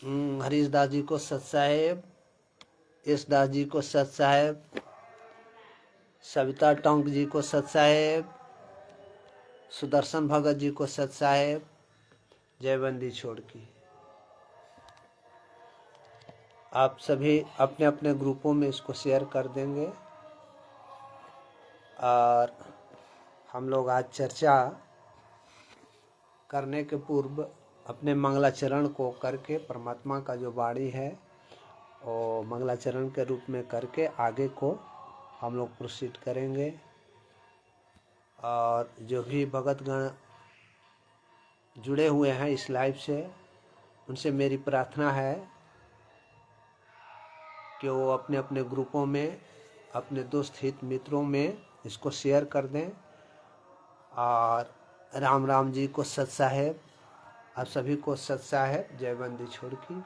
हरीश दास जी को सत साहेब, यश दास जी को सत साहेब, सविता टोंक जी को सत साहेब, सुदर्शन भगत जी को सत साहेब। जयबंदी छोड़ की। आप सभी अपने अपने ग्रुपों में इसको शेयर कर देंगे। और हम लोग आज चर्चा करने के पूर्व अपने मंगलाचरण को करके परमात्मा का जो वाणी है और मंगलाचरण के रूप में करके आगे को हम लोग प्रोसीड करेंगे। और जो भी भगतगण जुड़े हुए हैं इस लाइव से, उनसे मेरी प्रार्थना है कि वो अपने अपने ग्रुपों में, अपने दोस्त हित मित्रों में इसको शेयर कर दें। और राम राम जी को सत साहेब, आप सभी को सत साहेब। जयबंदी छोड़ की।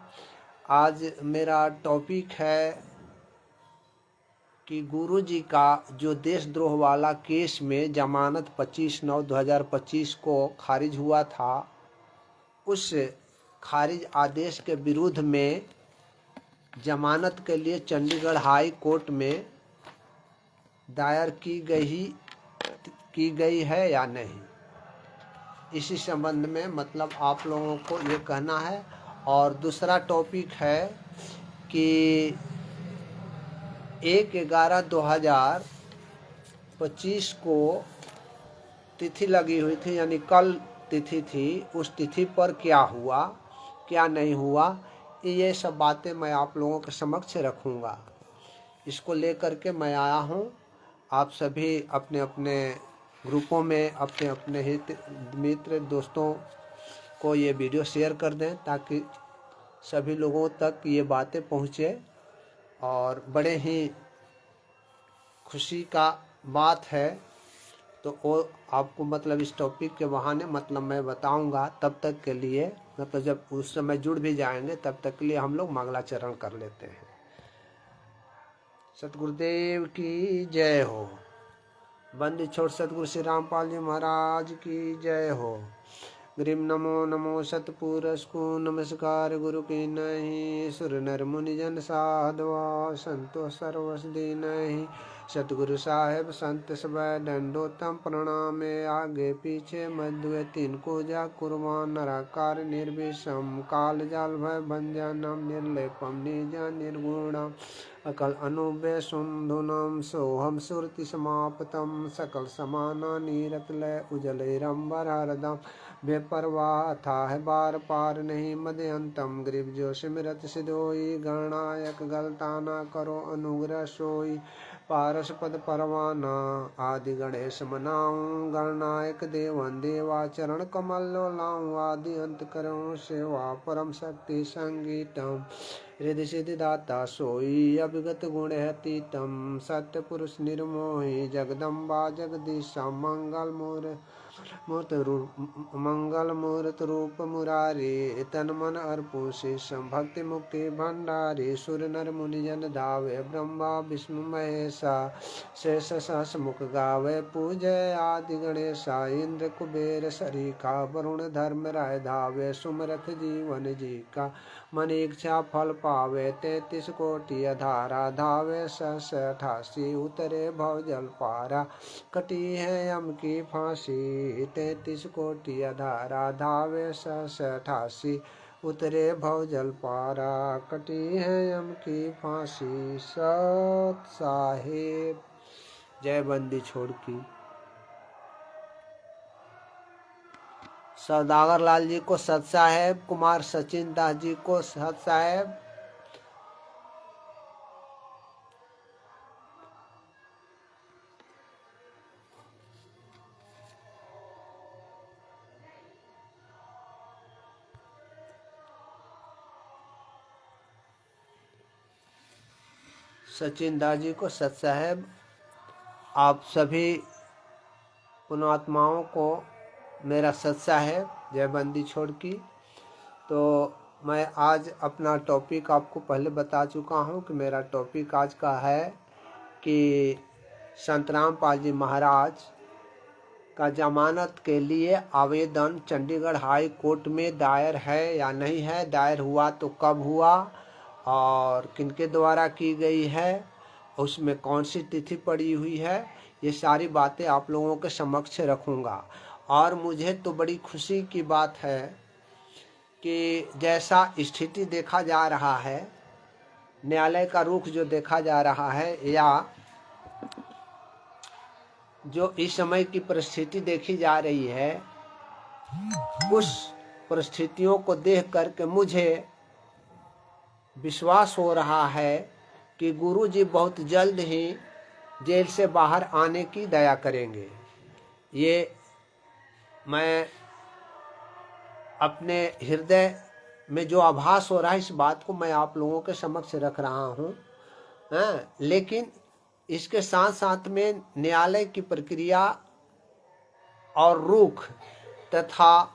आज मेरा टॉपिक है कि गुरु जी का जो देशद्रोह वाला केस में जमानत 25/9/2025 को खारिज हुआ था, उस खारिज आदेश के विरुद्ध में जमानत के लिए चंडीगढ़ हाई कोर्ट में दायर की गई है या नहीं, इसी संबंध में मतलब आप लोगों को ये कहना है। और दूसरा टॉपिक है कि 1/11/2025 को तिथि लगी हुई थी, यानी कल तिथि थी, उस तिथि पर क्या हुआ क्या नहीं हुआ, ये सब बातें मैं आप लोगों के समक्ष रखूँगा। इसको लेकर के मैं आया हूँ। आप सभी अपने अपने ग्रुपों में अपने अपने हित मित्र दोस्तों को ये वीडियो शेयर कर दें ताकि सभी लोगों तक ये बातें पहुँचे। और बड़े ही खुशी का बात है, तो वो आपको मतलब इस टॉपिक के बहाने मतलब मैं बताऊंगा। तब तक के लिए मतलब जब उस समय जुड़ भी जाएंगे तब तक के लिए हम लोग मंगलाचरण कर लेते हैं। सतगुरुदेव की जय हो। बंदी छोड़ सतगुरु श्री रामपाल जी महाराज की जय हो। ग्रीम नमो नमो सतपुरुष को नमस्कार गुरु की नहीं, सुर नर मुनि जन साधवा संतो सर्वस नहीं। सतगुरु साहेब संत सब दंडोतम प्रणाम, आगे पीछे मध्य तीन को जा कुर्बान, नराकार निर्विषम काल जाल भय भंजनम, निर्लेपम निजा निर्गुणम अकल अनुबे सुंधुनम, सोहम सुरति समाप्तम सकल समाना नीरतलय उजलैरंबर हरदम, बेपरवाह था है बार पार नहीं मदयंतम, ग्रीव जो सिमरत सिदोई, गणनायक गलता ना करो अनुग्रह सोई, पारस पद परवाना आदि गणेश मनाऊं, गणनायक देवन देवा चरण कमल लाऊं, आदि अंत करूं सेवा परम शक्ति संगीतम, रिद्धि सिद्धि दाता सोई, अभिगत गुण अतीतम, सत्य पुरुष निर्मोही, जगदम्बा जगदीशा, मंगल मूर्त रूप मुरारी, तन मन अर्पु शेषम, भक्ति मुक्ति भंडारी, सुर नर मुनि जन धावे, ब्रह्मा विष्णु महेशा, शेष सहस मुख गावे, पूजय आदि गणेशा, इंद्र कुबेर सरीखा, वरुण धर्म राय धावे, सुमरथ जीवन जी का, मन इच्छा फल पावे, 33 कोटि अधारा धावे, 688 उतरे भव जल पारा, कटी है यम की फांसी, 33 कोटि अधारा धावे, 688 उतरे भव जल पारा, कटी है यम की फांसी। सत साहेब। जय बंदी छोड़ की। सौदागर लाल जी को सत साहेब, कुमार सचिन दास जी को सत साहेब, सचिन दास जी को सत साहेब। आप सभी पुणात्माओं को मेरा सत साहेब। जय बंदी छोड़ की। तो मैं आज अपना टॉपिक आपको पहले बता चुका हूँ कि मेरा टॉपिक आज का है कि संत रामपाल जी महाराज का जमानत के लिए आवेदन चंडीगढ़ हाई कोर्ट में दायर है या नहीं है, दायर हुआ तो कब हुआ और किनके द्वारा की गई है, उसमें कौन सी तिथि पड़ी हुई है, ये सारी बातें आप लोगों के समक्ष रखूँगा। और मुझे तो बड़ी खुशी की बात है कि जैसा स्थिति देखा जा रहा है, न्यायालय का रुख जो देखा जा रहा है या जो इस समय की परिस्थिति देखी जा रही है, उस परिस्थितियों को देख करके मुझे विश्वास हो रहा है कि गुरु जी बहुत जल्द ही जेल से बाहर आने की दया करेंगे। ये मैं अपने हृदय में जो आभास हो रहा है, इस बात को मैं आप लोगों के समक्ष रख रहा हूँ। लेकिन इसके साथ साथ में न्यायालय की प्रक्रिया और रुख तथा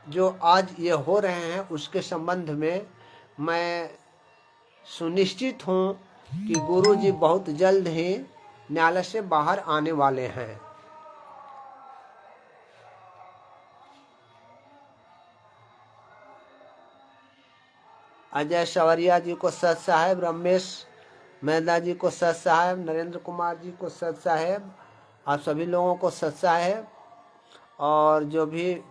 जो आज ये हो रहे हैं उसके संबंध में मैं सुनिश्चित हूँ कि गुरु जी बहुत जल्द ही न्यायालय से बाहर आने वाले हैं। अजय सवरिया जी को सत साहेब, रमेश मेहता जी को सत साहेब, नरेंद्र कुमार जी को सत साहेब, आप सभी लोगों को सत साहेब। और जो भी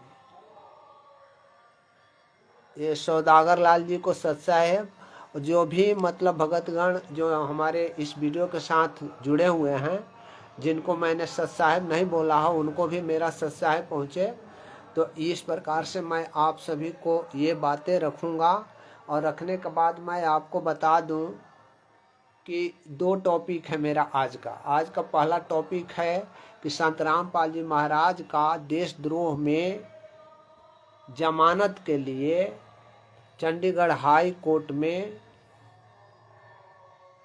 ये सौदागर लाल जी को सत साहेब, जो भी मतलब भगतगण जो हमारे इस वीडियो के साथ जुड़े हुए हैं, जिनको मैंने सत साहेब नहीं बोला हो उनको भी मेरा सत साहेब पहुँचे। तो इस प्रकार से मैं आप सभी को ये बातें रखूँगा। और रखने के बाद मैं आपको बता दूं कि 2 टॉपिक है मेरा आज का। आज का पहला टॉपिक है कि संत रामपाल जी महाराज का देशद्रोह में जमानत के लिए चंडीगढ़ हाई कोर्ट में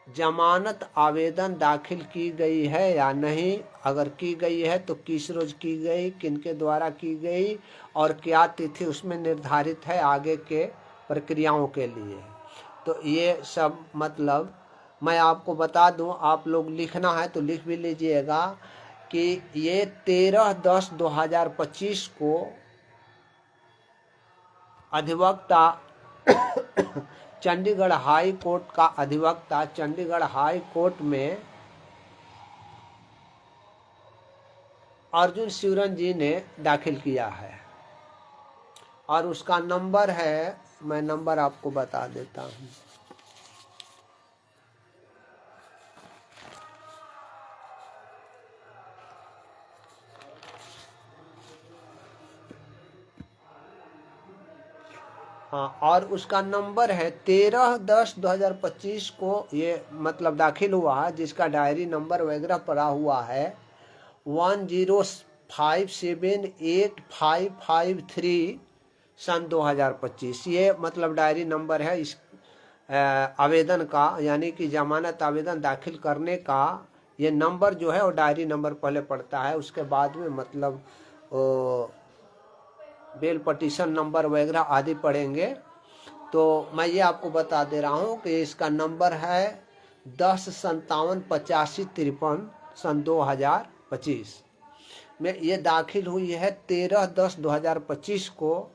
जमानत आवेदन दाखिल की गई है या नहीं, अगर की गई है तो किस रोज की गई, किनके द्वारा की गई और क्या तिथि उसमें निर्धारित है आगे के प्रक्रियाओं के लिए। तो ये सब मतलब मैं आपको बता दूं, आप लोग लिखना है तो लिख भी लीजिएगा कि ये 13/10/2025 को अधिवक्ता चंडीगढ़ हाई कोर्ट का अधिवक्ता चंडीगढ़ हाई कोर्ट में अर्जुन शिवरन जी ने दाखिल किया है। और उसका नंबर है, मैं नंबर आपको बता देता हूँ। हाँ, और उसका नंबर है 13/10/2025 को ये मतलब दाखिल हुआ है, जिसका डायरी नंबर वगैरह पड़ा हुआ है 10578553 सन 2025। ये मतलब डायरी नंबर है इस आवेदन का, यानी कि जमानत आवेदन दाखिल करने का ये नंबर जो है वो डायरी नंबर पहले पड़ता है। उसके बाद में मतलब बेल पटिशन नंबर वगैरह आदि पढ़ेंगे। तो मैं ये आपको बता दे रहा हूँ कि इसका नंबर है 10578553 सन 2025 में ये दाखिल हुई है 13/10/2025 को,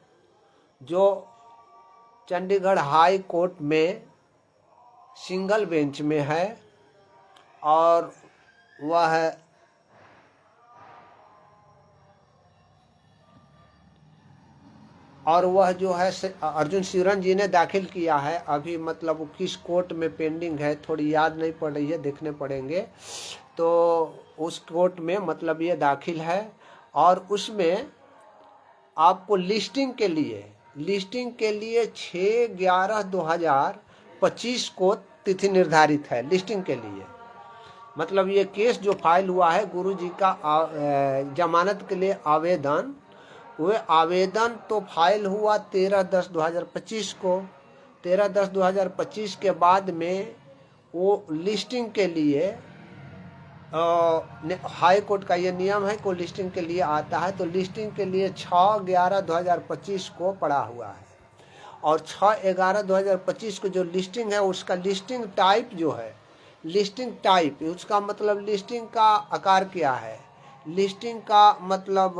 जो चंडीगढ़ हाई कोर्ट में सिंगल बेंच में है। और वह जो है अर्जुन शिवरन जी ने दाखिल किया है। अभी मतलब वो किस कोर्ट में पेंडिंग है, थोड़ी याद नहीं पड़ रही है, देखने पड़ेंगे। तो उस कोर्ट में मतलब ये दाखिल है। और उसमें आपको लिस्टिंग के लिए 6/11/2025 को तिथि निर्धारित है लिस्टिंग के लिए। मतलब ये केस जो फाइल हुआ है गुरु जी का जमानत के लिए आवेदन, वह आवेदन तो फाइल हुआ 13/10/2025 को। 13/10/2025 के बाद में वो लिस्टिंग के लिए हाई कोर्ट का ये नियम है कि लिस्टिंग के लिए आता है। तो लिस्टिंग के लिए 6/11/2025 को पड़ा हुआ है। और 6/11/2025 को जो लिस्टिंग है उसका लिस्टिंग टाइप जो है, लिस्टिंग टाइप उसका मतलब लिस्टिंग का आकार क्या है, लिस्टिंग का मतलब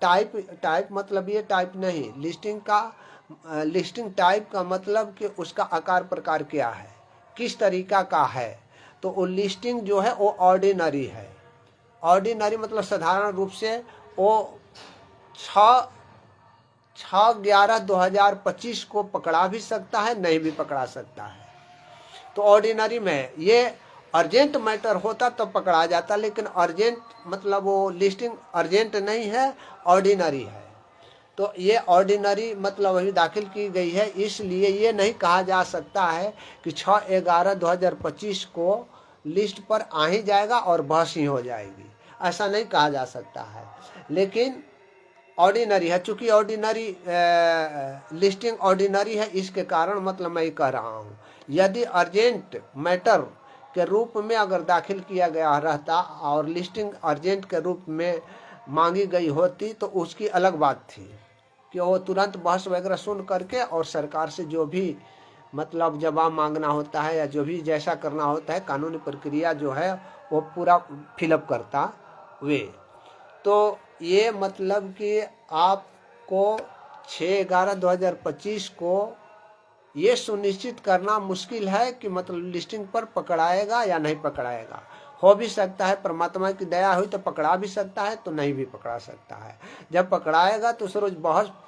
टाइप मतलब ये टाइप नहीं, लिस्टिंग टाइप का मतलब कि उसका आकार प्रकार क्या है, किस तरीका का है। तो वो लिस्टिंग जो है वो ऑर्डिनरी है। ऑर्डिनरी मतलब साधारण रूप से वो 6/11/2025 को पकड़ा भी सकता है, नहीं भी पकड़ा सकता है। तो ऑर्डिनरी में ये अर्जेंट मैटर होता तो पकड़ा जाता, लेकिन अर्जेंट मतलब वो लिस्टिंग अर्जेंट नहीं है, ऑर्डिनरी है। तो ये ऑर्डिनरी मतलब अभी दाखिल की गई है, इसलिए ये नहीं कहा जा सकता है कि 6/11/2025 को लिस्ट पर आ ही जाएगा और बहस ही हो जाएगी, ऐसा नहीं कहा जा सकता है। लेकिन ऑर्डिनरी है, चूंकि ऑर्डिनरी लिस्टिंग ऑर्डिनरी है, इसके कारण मतलब मैं ये कह रहा हूँ। यदि अर्जेंट मैटर के रूप में अगर दाखिल किया गया रहता और लिस्टिंग अर्जेंट के रूप में मांगी गई होती तो उसकी अलग बात थी कि वो तुरंत बहस वगैरह सुन करके और सरकार से जो भी मतलब जवाब मांगना होता है या जो भी जैसा करना होता है, कानूनी प्रक्रिया जो है वो पूरा फिलअप करता वे। तो ये मतलब कि आपको 6/11/2025 को ये सुनिश्चित करना मुश्किल है कि मतलब लिस्टिंग पर पकड़ाएगा या नहीं पकड़ाएगा। हो भी सकता है, परमात्मा की दया हुई तो पकड़ा भी सकता है, तो नहीं भी पकड़ा सकता है। जब पकड़ाएगा तो उस रोज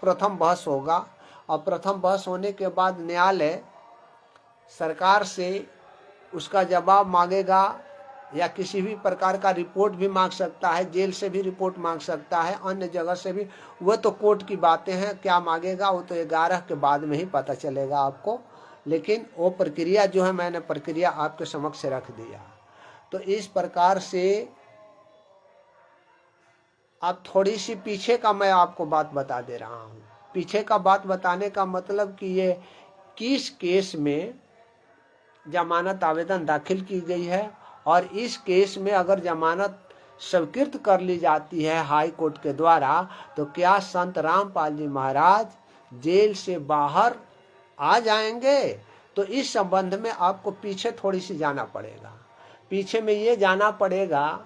प्रथम बहस होगा, और प्रथम बहस होने के बाद न्यायालय सरकार से उसका जवाब मांगेगा या किसी भी प्रकार का रिपोर्ट भी मांग सकता है, जेल से भी रिपोर्ट मांग सकता है, अन्य जगह से भी। वो तो कोर्ट की बातें हैं, क्या मांगेगा वो तो 11 के बाद में ही पता चलेगा आपको। लेकिन वो प्रक्रिया जो है, मैंने प्रक्रिया आपके समक्ष रख दिया। तो इस प्रकार से आप थोड़ी सी पीछे का मैं आपको बात बता दे रहा हूँ। पीछे का बात बताने का मतलब कि ये किस केस में जमानत आवेदन दाखिल की गई है, और इस केस में अगर जमानत स्वीकृत कर ली जाती है हाई कोर्ट के द्वारा, तो क्या संत रामपाल जी महाराज जेल से बाहर आ जाएंगे। तो इस संबंध में आपको पीछे थोड़ी सी जाना पड़ेगा। पीछे में ये जाना पड़ेगा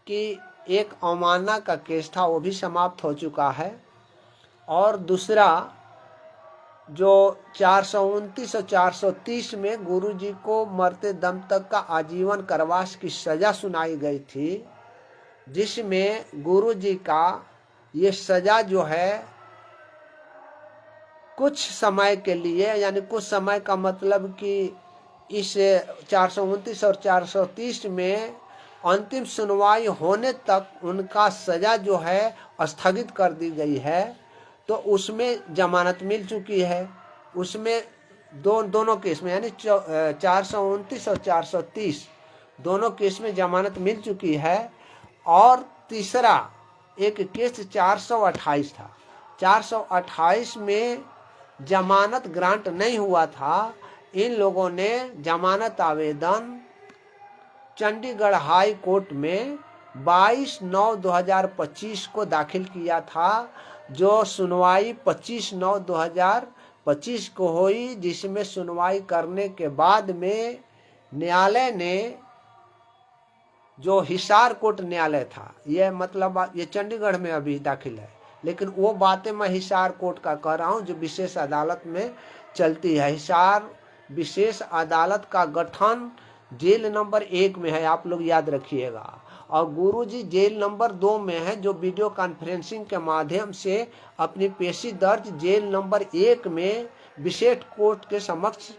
कि एक अवमानना का केस था, वो भी समाप्त हो चुका है। और दूसरा जो 429 और 430 में गुरु जी को मरते दम तक का आजीवन कारावास की सजा सुनाई गई थी, जिसमें गुरु जी का ये सजा जो है कुछ समय के लिए, यानी कुछ समय का मतलब कि इस 429 और 430 में अंतिम सुनवाई होने तक उनका सजा जो है स्थगित कर दी गई है। तो उसमें जमानत मिल चुकी है, उसमें दोनों केस में, यानी 429 और 430 दोनों केस में जमानत मिल चुकी है। और तीसरा एक केस 428 था, 428 में जमानत ग्रांट नहीं हुआ था। इन लोगों ने जमानत आवेदन चंडीगढ़ हाई कोर्ट में 22/9/2025 को दाखिल किया था, जो सुनवाई 25/9/2025 को हुई, जिसमें सुनवाई करने के बाद में न्यायालय ने, जो हिसार कोर्ट न्यायालय था, ये मतलब ये चंडीगढ़ में अभी दाखिल है, लेकिन वो बातें मैं हिसार कोर्ट का कह रहा हूँ जो विशेष अदालत में चलती है। हिसार विशेष अदालत का गठन जेल नंबर 1 में है, आप लोग याद रखिएगा। और गुरुजी जेल नंबर 2 में है, जो वीडियो कॉन्फ्रेंसिंग के माध्यम से अपनी पेशी दर्ज जेल नंबर 1 में विशेष कोर्ट के समक्ष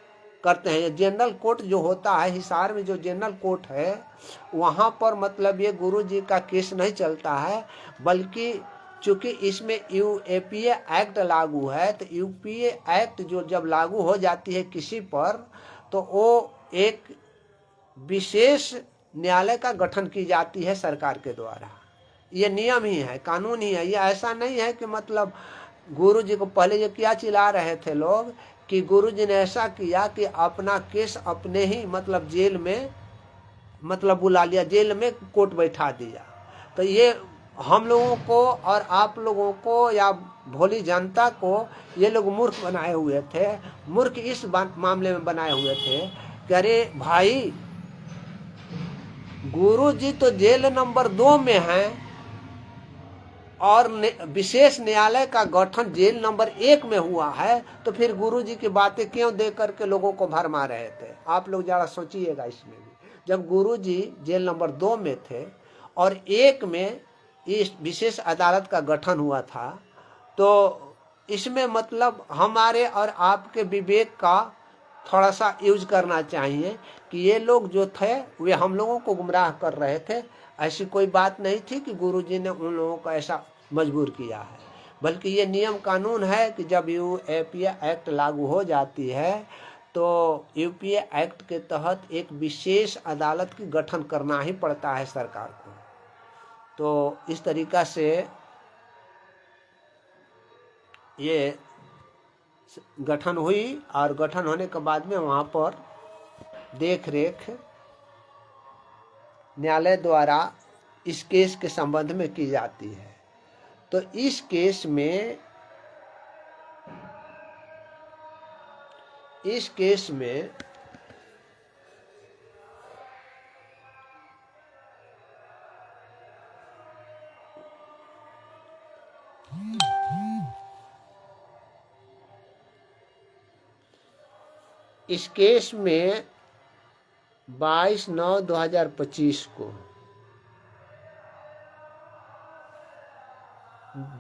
करते हैं। जनरल कोर्ट जो होता है हिसार में, जो जनरल कोर्ट है, वहाँ पर मतलब ये गुरुजी का केस नहीं चलता है, बल्कि चूंकि इसमें यूएपीए एक्ट लागू है, तो यूपीए एक्ट जो जब लागू हो जाती है किसी पर, तो वो एक विशेष न्यायालय का गठन की जाती है सरकार के द्वारा। ये नियम ही है, कानून ही है। ये ऐसा नहीं है कि मतलब गुरु जी को पहले ये क्या चिल्ला रहे थे लोग कि गुरु जी ने ऐसा किया कि अपना केस अपने ही मतलब जेल में मतलब बुला लिया, जेल में कोर्ट बैठा दिया। तो ये हम लोगों को और आप लोगों को या भोली जनता को ये लोग मूर्ख बनाए हुए थे। मूर्ख इस मामले में बनाए हुए थे कि अरे भाई, गुरु जी तो जेल नंबर 2 में हैं और विशेष न्यायालय का गठन जेल नंबर 1 में हुआ है, तो फिर गुरु जी की बातें क्यों दे करके लोगों को भरमा रहे थे? आप लोग जरा सोचिएगा इसमें भी। जब गुरु जी जेल नंबर 2 में थे और 1 में इस विशेष अदालत का गठन हुआ था, तो इसमें मतलब हमारे और आपके विवेक का थोड़ा सा यूज करना चाहिए कि ये लोग जो थे वे हम लोगों को गुमराह कर रहे थे। ऐसी कोई बात नहीं थी कि गुरुजी ने उन लोगों को ऐसा मजबूर किया है, बल्कि ये नियम कानून है कि जब यूपीए एक्ट लागू हो जाती है तो यूपीए एक्ट के तहत एक विशेष अदालत की गठन करना ही पड़ता है सरकार को। तो इस तरीका से ये गठन हुई और गठन होने के बाद में वहाँ पर देख रेख न्यायालय द्वारा इस केस के संबंध में की जाती है। तो इस केस में इस केस में 22/9/2025 को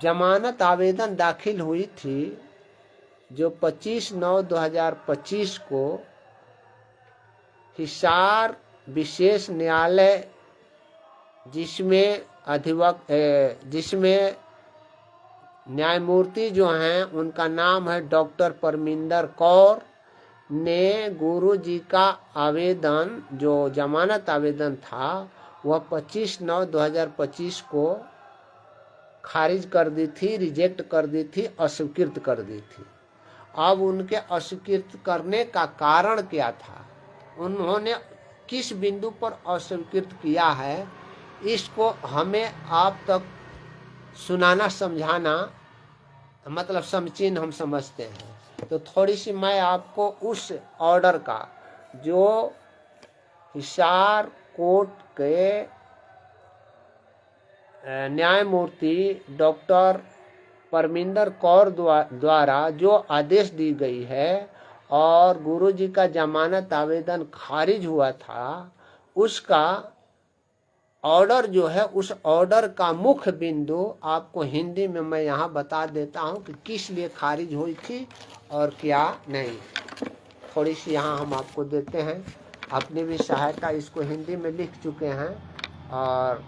जमानत आवेदन दाखिल हुई थी, जो 25/9/2025 को हिसार विशेष न्यायालय जिसमें न्यायमूर्ति जो हैं उनका नाम है डॉक्टर परमिंदर कौर, ने गुरु जी का आवेदन जो जमानत आवेदन था वह 25/9/2025 को खारिज कर दी थी, रिजेक्ट कर दी थी, अस्वीकृत कर दी थी। अब उनके अस्वीकृत करने का कारण क्या था, उन्होंने किस बिंदु पर अस्वीकृत किया है, इसको हमें आप तक सुनाना समझाना मतलब समीचीन हम समझते हैं। तो थोड़ी सी मैं आपको उस ऑर्डर का जो हिसार कोर्ट के न्यायमूर्ति डॉक्टर परमिंदर कौर द्वारा जो आदेश दी गई है और गुरु जी का जमानत आवेदन खारिज हुआ था, उसका ऑर्डर जो है, उस ऑर्डर का मुख्य बिंदु आपको हिंदी में मैं यहाँ बता देता हूँ कि किस लिए खारिज हुई थी और क्या नहीं। थोड़ी सी यहाँ हम आपको देते हैं, अपनी भी सहायता इसको हिंदी में लिख चुके हैं और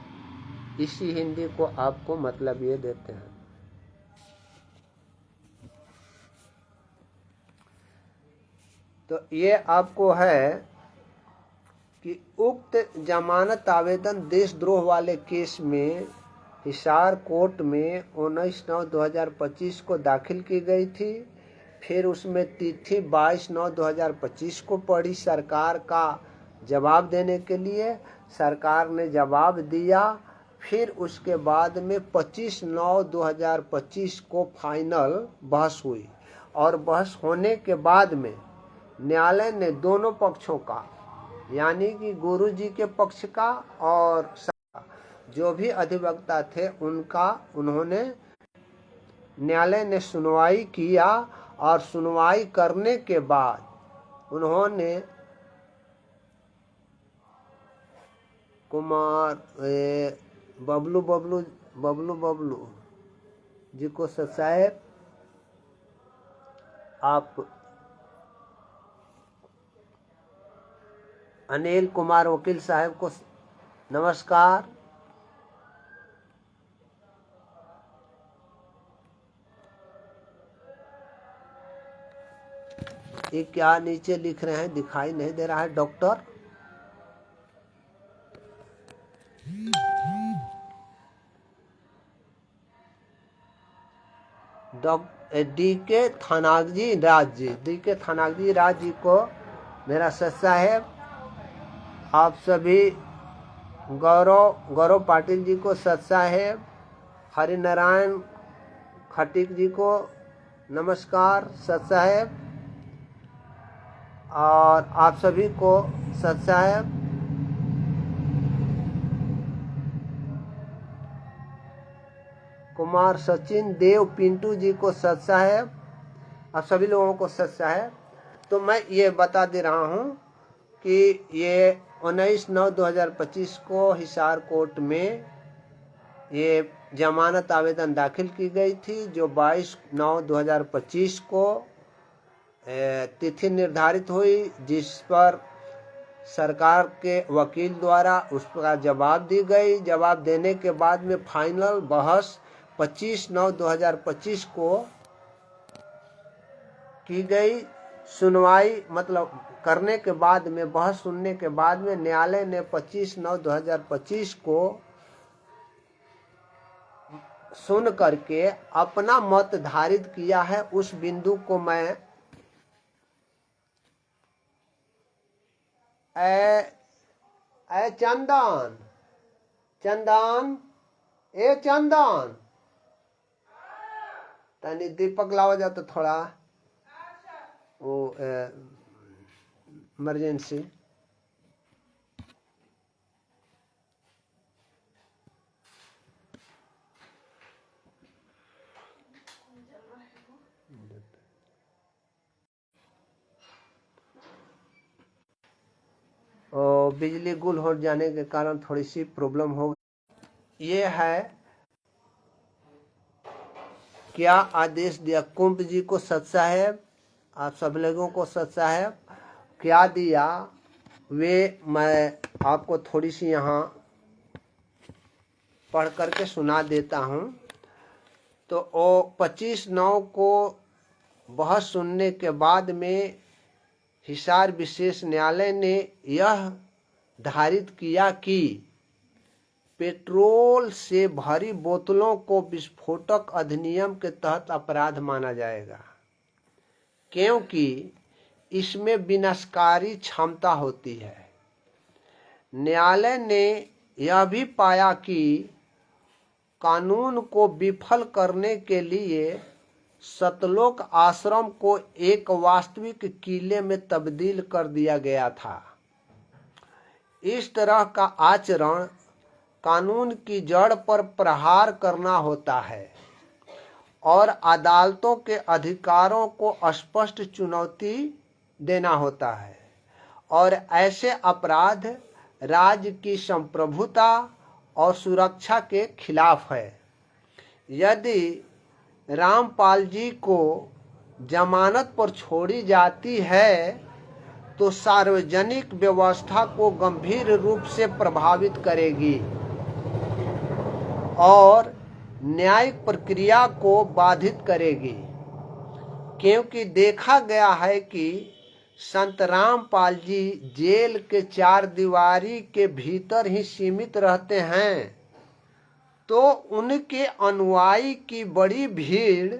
इसी हिंदी को आपको मतलब ये देते हैं। तो ये आपको है कि उक्त जमानत आवेदन देशद्रोह वाले केस में हिसार कोर्ट में 19/9/2025 को दाखिल की गई थी। फिर उसमें तिथि 22/9/2025 को पड़ी सरकार का जवाब देने के लिए। सरकार ने जवाब दिया। फिर उसके बाद में 25/9/2025 को फाइनल बहस हुई और बहस होने के बाद में न्यायालय ने दोनों पक्षों का, यानी कि गुरु जी के पक्ष का और जो भी अधिवक्ता थे उनका, उन्होंने न्यायालय ने सुनवाई किया और सुनवाई करने के बाद उन्होंने कुमार बबलू जी को साहब आप अनिल कुमार वकील साहब को नमस्कार। ये क्या नीचे लिख रहे हैं, दिखाई नहीं दे रहा है डॉक्टर। डी.के. थानागजी राज जी को मेरा सत साहेब, आप सभी गौरव पाटिल जी को सत साहेब, हरिनारायण खटीक जी को नमस्कार सत साहेब, और आप सभी को सत साहेब। कुमार, सचिन, देव, पिंटू जी को सत साहेब, आप सभी लोगों को सत साहेब। तो मैं ये बता दे रहा हूँ कि ये 19/9/2025 को हिसार कोर्ट में ये जमानत आवेदन दाखिल की गई थी, जो 22/9/2025 को तिथि निर्धारित हुई, जिस पर सरकार के वकील द्वारा उसका जवाब दी गई। जवाब देने के बाद में फाइनल बहस 25/9/2025 को की गई। सुनवाई मतलब करने के बाद में, बहस सुनने के बाद में न्यायालय ने 25/9/2025 को सुन करके अपना मत धारित किया है। उस बिंदु को मैं चंदन, चंदन, ए चंदन, तनी दीपक लावा जा तो थोड़ा वो इमरजेंसी। और बिजली गुल हो जाने के कारण थोड़ी सी प्रॉब्लम हो। ये है क्या आदेश दिया कुंभ जी को सत साहेब, आप सब लोगों को सत साहेब। क्या दिया वे मैं आपको थोड़ी सी यहाँ पढ़ करके सुना देता हूँ। तो वो 25/9 को बहस सुनने के बाद में हिसार विशेष न्यायालय ने यह धारित किया कि पेट्रोल से भरी बोतलों को विस्फोटक अधिनियम के तहत अपराध माना जाएगा, क्योंकि इसमें विनाशकारी क्षमता होती है। न्यायालय ने यह भी पाया कि कानून को विफल करने के लिए सतलोक आश्रम को एक वास्तविक किले में तब्दील कर दिया गया था। इस तरह का आचरण कानून की जड़ पर प्रहार करना होता है और अदालतों के अधिकारों को स्पष्ट चुनौती देना होता है, और ऐसे अपराध राज्य की संप्रभुता और सुरक्षा के खिलाफ है। यदि रामपाल जी को जमानत पर छोड़ी जाती है तो सार्वजनिक व्यवस्था को गंभीर रूप से प्रभावित करेगी और न्यायिक प्रक्रिया को बाधित करेगी, क्योंकि देखा गया है कि संत रामपाल जी जेल के 4 दीवारी के भीतर ही सीमित रहते हैं, तो उनके अनुयायी की बड़ी भीड़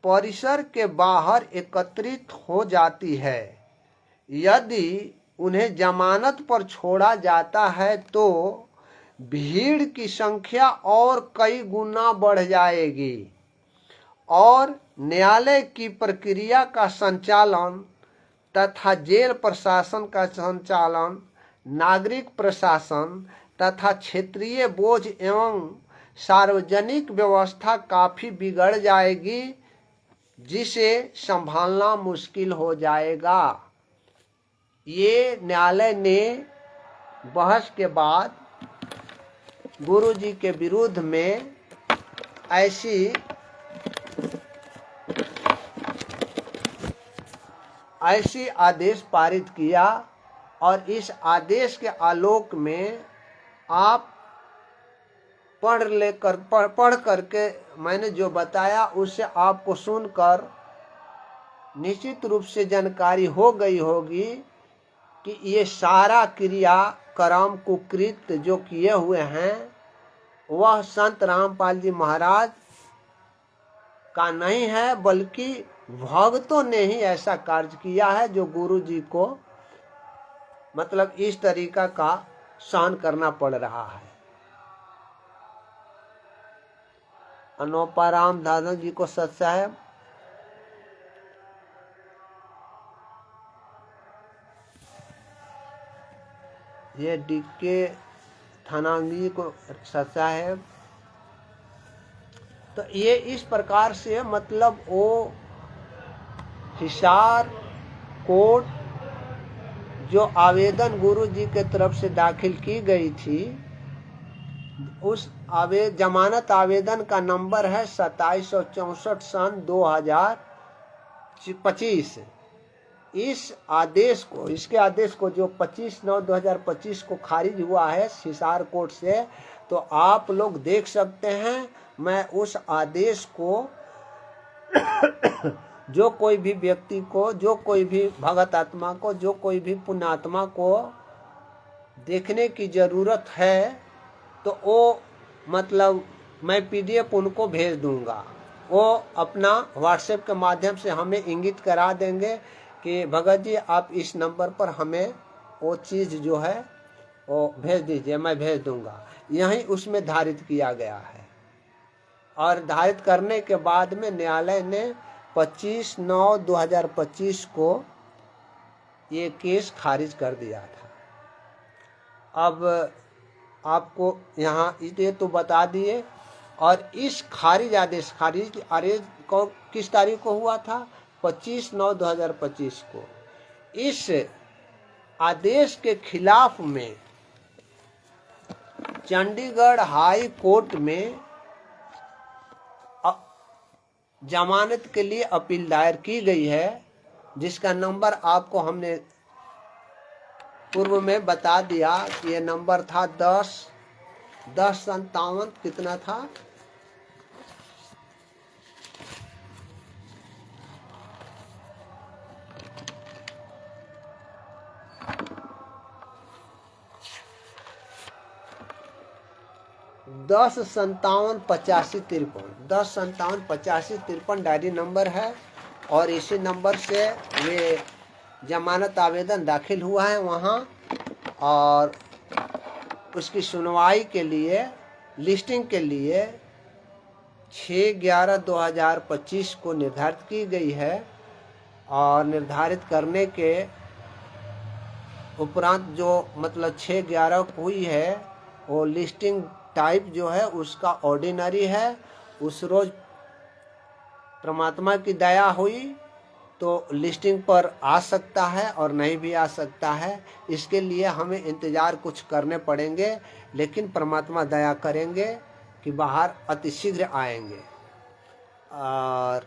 परिसर के बाहर एकत्रित हो जाती है। यदि उन्हें जमानत पर छोड़ा जाता है तो भीड़ की संख्या और कई गुना बढ़ जाएगी और न्यायालय की प्रक्रिया का संचालन तथा जेल प्रशासन का संचालन, नागरिक प्रशासन तथा क्षेत्रीय बोझ एवं सार्वजनिक व्यवस्था काफी बिगड़ जाएगी, जिसे संभालना मुश्किल हो जाएगा। ये न्यायालय ने बहस के बाद गुरु जी के विरुद्ध में ऐसी आदेश पारित किया, और इस आदेश के आलोक में आप पढ़ करके मैंने जो बताया उससे आपको सुनकर निश्चित रूप से जानकारी हो गई होगी कि ये सारा क्रियाक्रम कुकृत्य जो किए हुए हैं वह संत रामपाल जी महाराज का नहीं है, बल्कि भक्तों ने ही ऐसा कार्य किया है जो गुरु जी को मतलब इस तरीका का सहन करना पड़ रहा है। अनोपाराम दादा जी को सत साहेब, ये डीके थानांगी को सत साहेब। तो ये इस प्रकार से मतलब वो हिसार कोर्ट जो आवेदन गुरु जी के तरफ से दाखिल की गई थी, उस जमानत आवेदन का नंबर है 2764 सन 2025। इस आदेश को, इसके आदेश को जो 25/9/2025 को खारिज हुआ है हिसार कोर्ट से, तो आप लोग देख सकते हैं। मैं उस आदेश को जो कोई भी व्यक्ति को, जो कोई भी भगत आत्मा को, जो कोई भी पुण्यात्मा को देखने की जरूरत है, तो वो मतलब मैं PDF उनको भेज दूंगा। वो अपना व्हाट्सएप के माध्यम से हमें इंगित करा देंगे कि भगत जी आप इस नंबर पर हमें वो चीज़ जो है वो भेज दीजिए, मैं भेज दूंगा। यही उसमें धारित किया गया है। और धारित करने के बाद में न्यायालय ने 25/9/2025 को ये केस खारिज कर दिया था। अब आपको यहाँ ये तो बता दिए। और इस खारिज आदेश को किस तारीख को हुआ था? 25/9/2025 को। इस आदेश के खिलाफ में चंडीगढ़ हाई कोर्ट में जमानत के लिए अपील दायर की गई है, जिसका नंबर आपको हमने पूर्व में बता दिया कि ये नंबर था 1057 कितना था? 1057-85-53 डायरी नंबर है। और इसी नंबर से ये जमानत आवेदन दाखिल हुआ है वहाँ। और उसकी सुनवाई के लिए, लिस्टिंग के लिए 6/11/2025 को निर्धारित की गई है। और निर्धारित करने के उपरांत जो मतलब 6/11 को हुई है, वो लिस्टिंग टाइप जो है उसका ऑर्डिनरी है। उस रोज परमात्मा की दया हुई तो लिस्टिंग पर आ सकता है और नहीं भी आ सकता है। इसके लिए हमें इंतज़ार कुछ करने पड़ेंगे, लेकिन परमात्मा दया करेंगे कि बाहर अतिशीघ्र आएंगे। और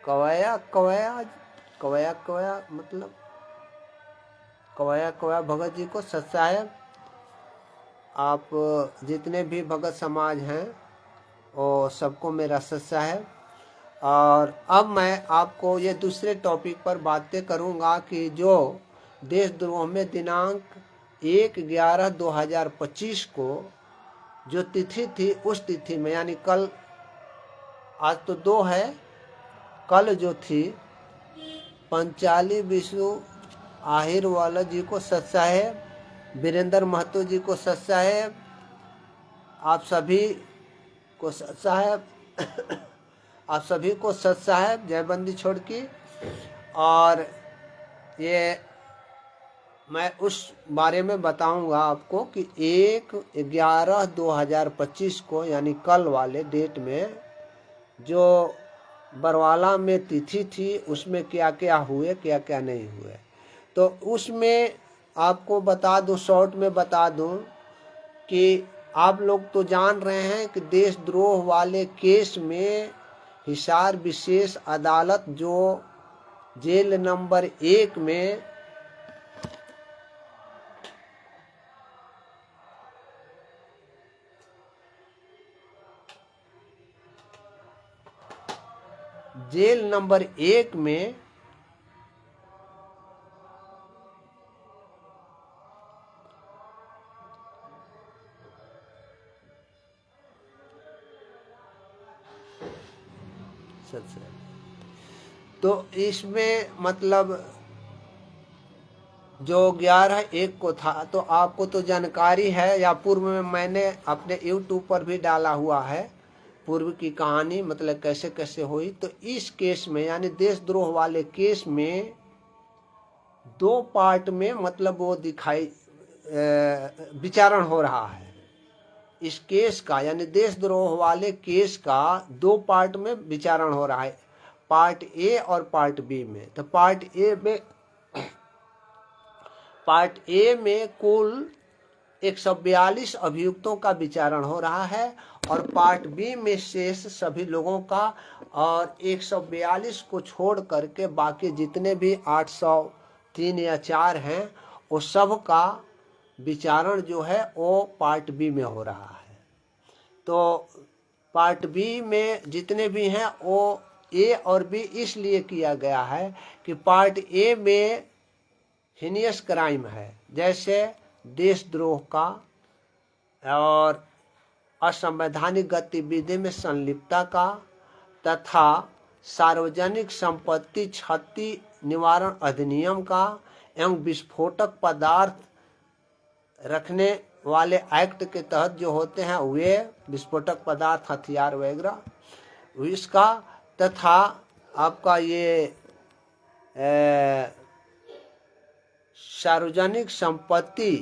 कवया मतलब कवया भगत जी को सत्साहेब, आप जितने भी भगत समाज हैं वो सबको मेरा सत्साहेब। और अब मैं आपको ये दूसरे टॉपिक पर बातें करूंगा कि जो देशद्रोह में दिनांक 1/11/2025 को जो तिथि थी, उस तिथि में यानी कल, आज तो 2 है, कल जो थी पंचाली विष्णु आहिरवाला जी को सत्साहेब, वीरेंद्र महतो जी को सत्साहेब, आप सभी को सत्साहेब आप सभी को सत्साहेब, जयबंदी छोड़ की। और ये मैं उस बारे में बताऊंगा आपको कि 1/11/2025 को यानी कल वाले डेट में जो बरवाला में तिथि थी, उसमें क्या क्या हुए, क्या क्या नहीं हुए। तो उसमें आपको बता दूं, शॉर्ट में बता दूं कि आप लोग तो जान रहे हैं कि देशद्रोह वाले केस में हिसार विशेष अदालत जो जेल नंबर 1 में तो इसमें मतलब जो 11/1 को था, तो आपको तो जानकारी है, या पूर्व में मैंने अपने YouTube पर भी डाला हुआ है पूर्व की कहानी, मतलब कैसे कैसे हुई। तो इस केस में यानी देशद्रोह वाले केस में 2 पार्ट में मतलब वो दिखाई विचारण हो रहा है। इस केस का यानी देशद्रोह वाले केस का 2 पार्ट में विचारण हो रहा है, पार्ट ए और पार्ट बी में। तो पार्ट ए में कुल 142 अभियुक्तों का विचारण हो रहा है और पार्ट बी में शेष सभी लोगों का, और 142 को छोड़ करके बाकी जितने भी 803 या 4 हैं वो सब का विचारण जो है वो पार्ट बी में हो रहा है। तो पार्ट बी में जितने भी हैं वो ए और बी इसलिए किया गया है कि पार्ट ए में हीनियस क्राइम है, जैसे देशद्रोह का और असंवैधानिक गतिविधि में संलिप्तता का तथा सार्वजनिक संपत्ति क्षति निवारण अधिनियम का एवं विस्फोटक पदार्थ रखने वाले एक्ट के तहत जो होते हैं वे विस्फोटक पदार्थ, हथियार वगैरह इसका, तथा आपका ये सार्वजनिक संपत्ति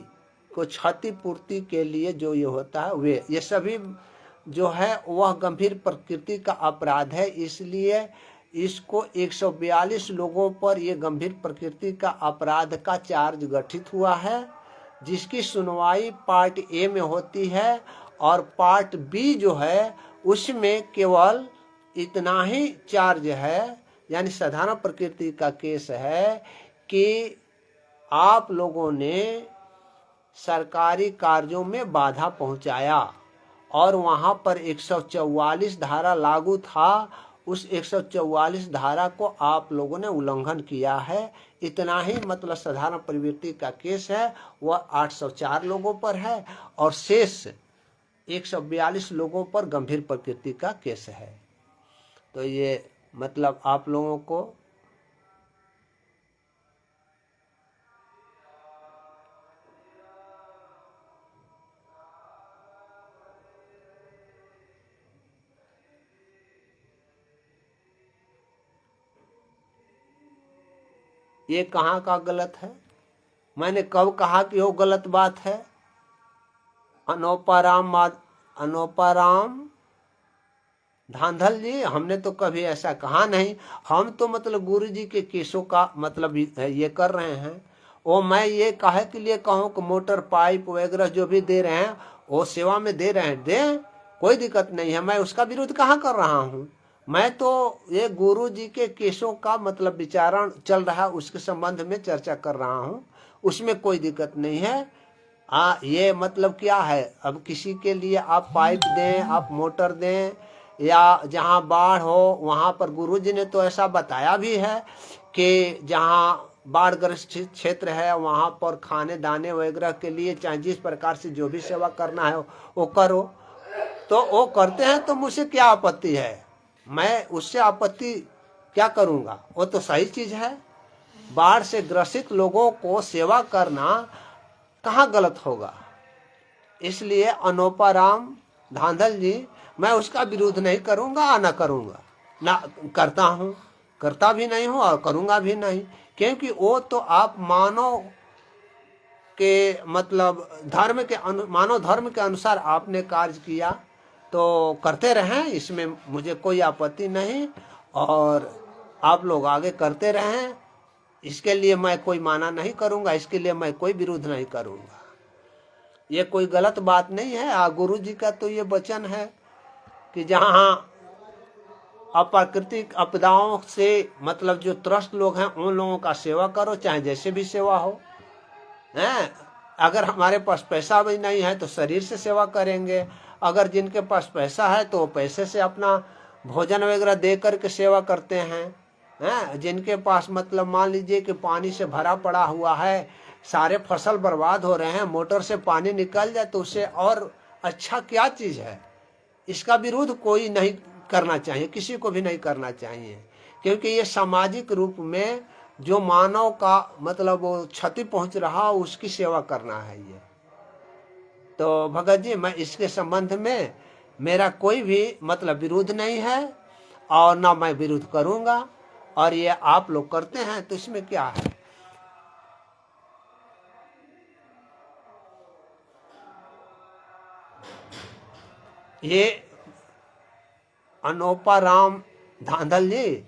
को क्षतिपूर्ति के लिए जो ये होता है वे, ये सभी जो है वह गंभीर प्रकृति का अपराध है। इसलिए इसको 142 लोगों पर ये गंभीर प्रकृति का अपराध का चार्ज गठित हुआ है, जिसकी सुनवाई पार्ट ए में होती है, और पार्ट बी जो है उसमें केवल इतना ही चार्ज है, यानी साधारण प्रकृति का केस है कि आप लोगों ने सरकारी कार्यों में बाधा पहुंचाया और वहां पर 144 धारा लागू था, उस 144 धारा को आप लोगों ने उल्लंघन किया है। इतना ही मतलब साधारण प्रवृत्ति का केस है, वह 804 लोगों पर है और शेष 142 लोगों पर गंभीर प्रकृति का केस है। तो ये मतलब आप लोगों को ये कहाँ का गलत है, मैंने कब कहा कि वो गलत बात है? अनोपाराम धांधल जी, हमने तो कभी ऐसा कहा नहीं। हम तो मतलब गुरु जी के केसों का मतलब ये कर रहे हैं। वो मैं ये काहे के लिए कहूँ कि मोटर पाइप वगैरह जो भी दे रहे हैं वो सेवा में दे रहे हैं, दे, कोई दिक्कत नहीं है, मैं उसका विरोध कहाँ कर रहा हूँ। मैं तो ये गुरु जी के केसों का मतलब विचारण चल रहा है उसके संबंध में चर्चा कर रहा हूँ, उसमें कोई दिक्कत नहीं है। ये मतलब क्या है, अब किसी के लिए आप पाइप दें, आप मोटर दें, या जहाँ बाढ़ हो वहाँ पर गुरु जी ने तो ऐसा बताया भी है कि जहाँ बाढ़ ग्रस्त क्षेत्र है वहाँ पर खाने दाने वगैरह के लिए चाहे जिस प्रकार से जो भी सेवा करना है वो करो। तो वो करते हैं तो मुझसे क्या आपत्ति है, मैं उससे आपत्ति क्या करूँगा, वो तो सही चीज़ है। बाढ़ से ग्रसित लोगों को सेवा करना कहाँ गलत होगा। इसलिए अनोपाराम धांधल जी, मैं उसका विरोध नहीं करूँगा, ना करूँगा, ना करता हूँ, करता भी नहीं हूँ और करूँगा भी नहीं, क्योंकि वो तो आप मानव के मतलब मानव धर्म के अनुसार आपने कार्य किया तो करते रहें, इसमें मुझे कोई आपत्ति नहीं, और आप लोग आगे करते रहें, इसके लिए मैं कोई माना नहीं करूँगा, इसके लिए मैं कोई विरोध नहीं करूँगा। ये कोई गलत बात नहीं है। गुरु जी का तो ये वचन है कि जहाँ अप्राकृतिक आपदाओं से मतलब जो त्रस्त लोग हैं उन लोगों का सेवा करो, चाहे जैसे भी सेवा हो। हैं, अगर हमारे पास पैसा भी नहीं है तो शरीर से सेवा करेंगे, अगर जिनके पास पैसा है तो पैसे से अपना भोजन वगैरह दे करके सेवा करते हैं। हैं, जिनके पास मतलब मान लीजिए कि पानी से भरा पड़ा हुआ है, सारे फसल बर्बाद हो रहे हैं, मोटर से पानी निकल जाए तो उससे और अच्छा क्या चीज़ है। इसका विरोध कोई नहीं करना चाहिए, किसी को भी नहीं करना चाहिए, क्योंकि ये सामाजिक रूप में जो मानव का मतलब वो क्षति पहुंच रहा उसकी सेवा करना है ये। तो भगत जी, मैं इसके संबंध में मेरा कोई भी मतलब विरोध नहीं है और ना मैं विरोध करूंगा, और ये आप लोग करते हैं तो इसमें क्या है। ये अनोपा राम धांधल जी,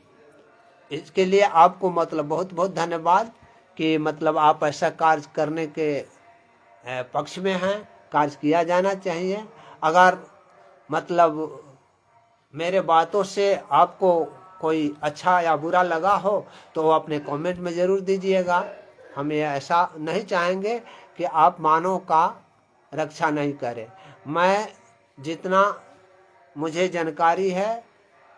इसके लिए आपको मतलब बहुत बहुत धन्यवाद कि मतलब आप ऐसा कार्य करने के पक्ष में हैं। कार्य किया जाना चाहिए। अगर मतलब मेरे बातों से आपको कोई अच्छा या बुरा लगा हो तो अपने कमेंट में ज़रूर दीजिएगा। हम ये ऐसा नहीं चाहेंगे कि आप मानव का रक्षा नहीं करें। मैं जितना मुझे जानकारी है,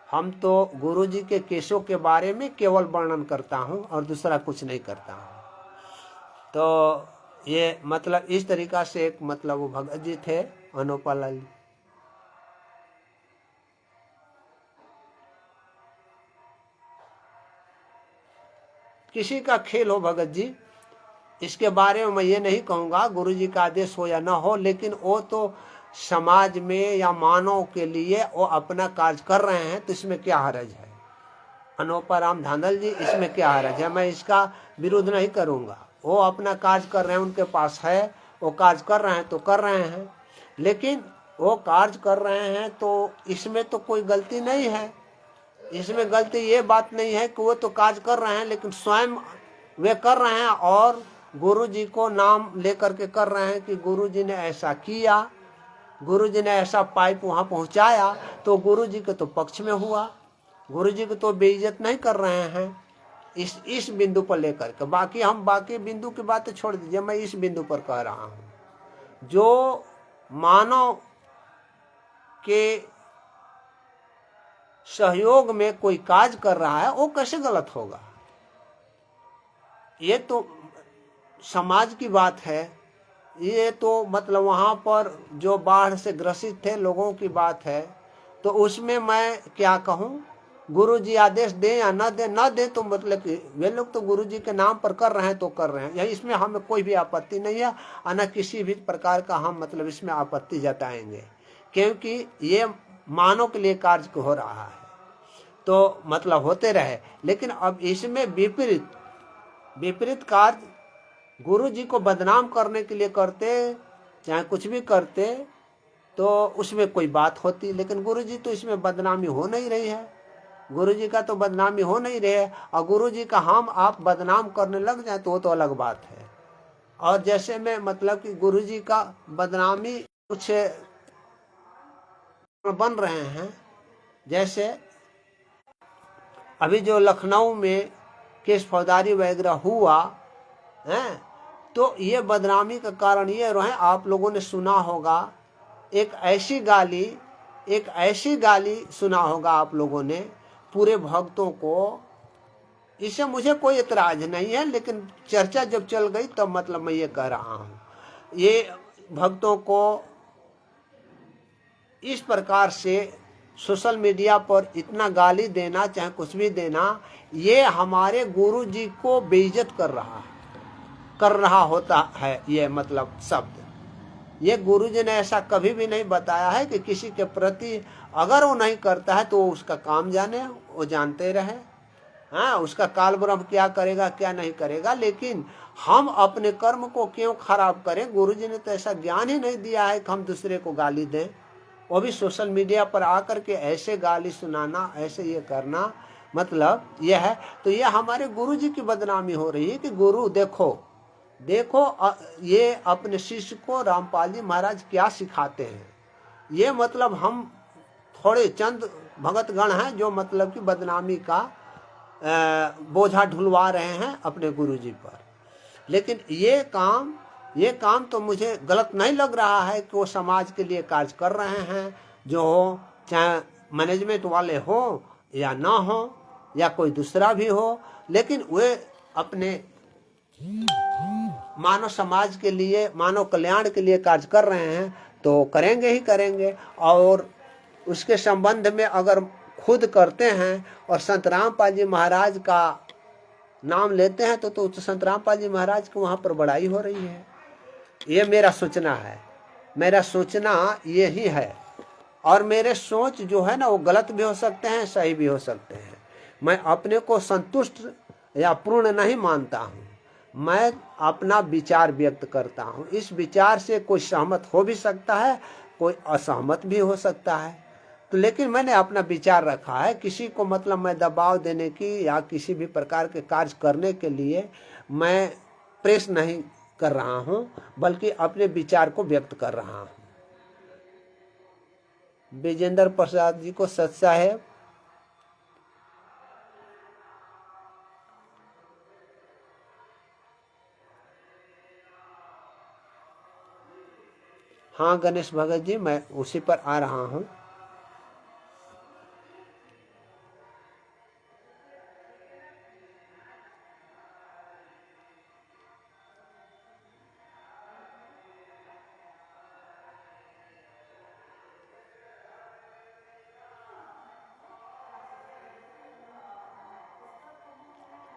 हम तो गुरु जी के केसों के बारे में केवल वर्णन करता हूँ और दूसरा कुछ नहीं करता हूँ। तो ये मतलब इस तरीका से एक मतलब वो भगत जी थे अनोपा लाल जी। किसी का खेल हो भगत जी, इसके बारे में मैं ये नहीं कहूँगा गुरु जी का आदेश हो या ना हो, लेकिन वो तो समाज में या मानव के लिए वो अपना कार्य कर रहे हैं, तो इसमें क्या हर्ज है। अनोपा राम धांधल जी, इसमें क्या हर्ज है। मैं इसका विरोध नहीं करूँगा। वो अपना कार्य कर रहे हैं, उनके पास है, वो कार्य कर रहे हैं तो कर रहे हैं। लेकिन वो कार्य कर रहे हैं तो इसमें तो कोई गलती नहीं है। इसमें गलती ये बात नहीं है कि वो तो कार्य कर रहे हैं, लेकिन स्वयं वे कर रहे हैं और गुरु जी को नाम लेकर के कर रहे हैं कि गुरु जी ने ऐसा किया, गुरु जी ने ऐसा पाइप वहाँ पहुँचाया, तो गुरु जी के तो पक्ष में हुआ। गुरु जी को तो बेइज्जत नहीं कर रहे हैं इस बिंदु पर लेकर के। बाकी हम बाकी बिंदु की बातें छोड़ दीजिए, मैं इस बिंदु पर कह रहा हूँ। जो मानव के सहयोग में कोई कार्य कर रहा है वो कैसे गलत होगा। ये तो समाज की बात है। ये तो मतलब वहाँ पर जो बाढ़ से ग्रसित थे लोगों की बात है। तो उसमें मैं क्या कहूँ, गुरु जी आदेश दें या न दें तो मतलब कि वे लोग तो गुरु जी के नाम पर कर रहे हैं तो कर रहे हैं। यही इसमें हमें कोई भी आपत्ति नहीं है और न किसी भी प्रकार का हम मतलब इसमें आपत्ति जताएंगे, क्योंकि ये मानव के लिए कार्य हो रहा है तो मतलब होते रहे। लेकिन अब इसमें विपरीत कार्य गुरु जी को बदनाम करने के लिए करते, चाहे कुछ भी करते, तो उसमें कोई बात होती। लेकिन गुरु जी तो इसमें बदनामी हो नहीं रही है। गुरु जी का तो बदनामी हो नहीं रही है, और गुरु जी का हम आप बदनाम करने लग जाए तो वो तो अलग बात है। और जैसे में मतलब कि गुरु जी का बदनामी कुछ बन रहे हैं, जैसे अभी जो लखनऊ में केस फौजदारी वगैरह हुआ है, तो ये बदनामी का कारण ये रहे, आप लोगों ने सुना होगा एक ऐसी गाली सुना होगा आप लोगों ने पूरे भक्तों को। इससे मुझे कोई एतराज नहीं है, लेकिन चर्चा जब चल गई तब मतलब मैं ये कह रहा हूँ, ये भक्तों को इस प्रकार से सोशल मीडिया पर इतना गाली देना, चाहे कुछ भी देना, ये हमारे गुरु जी को बेइज्जत कर रहा होता है। ये मतलब शब्द ये गुरु जी ने ऐसा कभी भी नहीं बताया है कि किसी के प्रति अगर वो नहीं करता है तो वो उसका काम जाने, वो जानते रहे। हाँ, उसका काल ब्रह्म क्या करेगा क्या नहीं करेगा, लेकिन हम अपने कर्म को क्यों खराब करें। गुरु जी ने तो ऐसा ज्ञान ही नहीं दिया है कि हम दूसरे को गाली दें, वो भी सोशल मीडिया पर आकर के ऐसे गाली सुनाना, ऐसे ये करना, मतलब यह है। तो ये हमारे गुरु जी की बदनामी हो रही है कि गुरु देखो ये अपने शिष्य को रामपाल जी महाराज क्या सिखाते हैं। ये मतलब हम थोड़े चंद भगतगण हैं जो मतलब कि बदनामी का बोझा ढुलवा रहे हैं अपने गुरु जी पर। लेकिन ये काम तो मुझे गलत नहीं लग रहा है कि वो समाज के लिए कार्य कर रहे हैं, जो हो, चाहे मैनेजमेंट वाले हो या ना हो या कोई दूसरा भी हो, लेकिन वे अपने मानव समाज के लिए, मानव कल्याण के लिए कार्य कर रहे हैं तो करेंगे ही करेंगे। और उसके संबंध में अगर खुद करते हैं और संत रामपाल जी महाराज का नाम लेते हैं तो संत रामपाल जी महाराज को वहाँ पर बड़ाई हो रही है। ये मेरा सोचना है, मेरा सोचना यही है। और मेरे सोच जो है ना वो गलत भी हो सकते हैं, सही भी हो सकते हैं। मैं अपने को संतुष्ट या पूर्ण नहीं मानता हूँ, मैं अपना विचार व्यक्त करता हूँ। इस विचार से कोई सहमत हो भी सकता है, कोई असहमत भी हो सकता है। तो लेकिन मैंने अपना विचार रखा है, किसी को मतलब मैं दबाव देने की या किसी भी प्रकार के कार्य करने के लिए मैं प्रेस नहीं कर रहा हूं, बल्कि अपने विचार को व्यक्त कर रहा हूं। विजेंद्र प्रसाद जी को सत साहेब। हाँ गणेश भगत जी, मैं उसी पर आ रहा हूँ।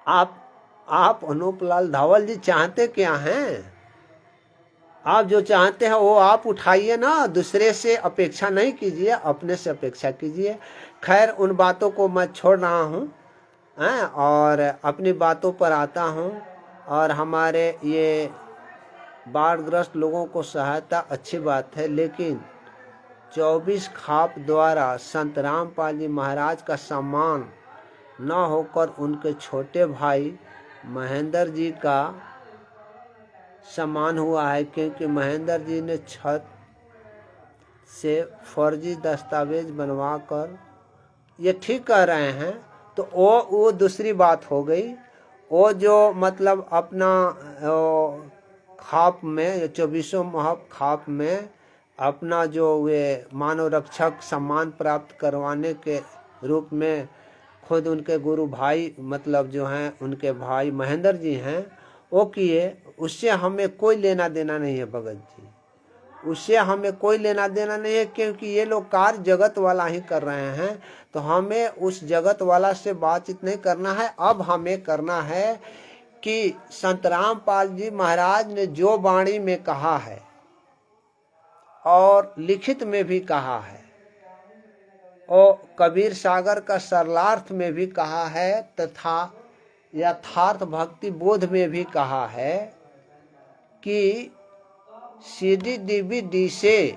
आप अनूपलाल धावल जी चाहते क्या हैं? आप जो चाहते हैं वो आप उठाइए ना, दूसरे से अपेक्षा नहीं कीजिए, अपने से अपेक्षा कीजिए। खैर उन बातों को मैं छोड़ रहा हूँ और अपनी बातों पर आता हूँ। और हमारे ये बाढ़ग्रस्त लोगों को सहायता अच्छी बात है, लेकिन 24 खाप द्वारा संत रामपाल जी महाराज का सम्मान न होकर उनके छोटे भाई महेंद्र जी का सम्मान हुआ है, क्योंकि महेंद्र जी ने छत से फर्जी दस्तावेज बनवाकर, ये ठीक कह रहे हैं। तो वो दूसरी बात हो गई। वो जो मतलब अपना खाप में 24 खाप में अपना जो वे मानव रक्षक सम्मान प्राप्त करवाने के रूप में खुद उनके गुरु भाई मतलब जो हैं उनके भाई महेंद्र जी हैं वो किए, उससे हमें कोई लेना देना नहीं है भगत जी, उससे हमें कोई लेना देना नहीं है, क्योंकि ये लोग कार्य जगत वाला ही कर रहे हैं। तो हमें उस जगत वाला से बातचीत नहीं करना है। अब हमें करना है कि संत रामपाल जी महाराज ने जो वाणी में कहा है और लिखित में भी कहा है और कबीर सागर का सरलार्थ में भी कहा है तथा यथार्थ भक्ति बोध में भी कहा है कि सीधी दिव्य दी से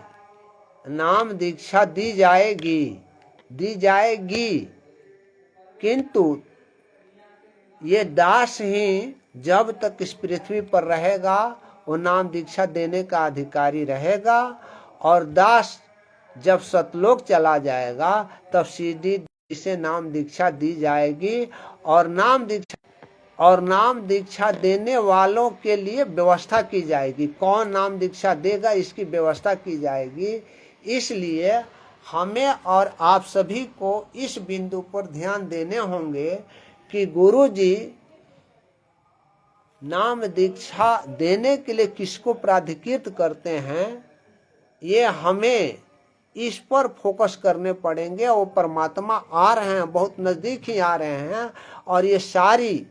नाम दीक्षा दी जाएगी, किंतु ये दास ही जब तक इस पृथ्वी पर रहेगा वो नाम दीक्षा देने का अधिकारी रहेगा, और दास जब सतलोक चला जाएगा तब सीधी से नाम दीक्षा दी जाएगी। और नाम दीक्षा देने वालों के लिए व्यवस्था की जाएगी। कौन नाम दीक्षा देगा इसकी व्यवस्था की जाएगी। इसलिए हमें और आप सभी को इस बिंदु पर ध्यान देने होंगे कि गुरु जी नाम दीक्षा देने के लिए किसको प्राधिकृत करते हैं, ये हमें इस पर फोकस करने पड़ेंगे। वो परमात्मा आ रहे हैं, बहुत नजदीक ही आ रहे हैं, और ये सारी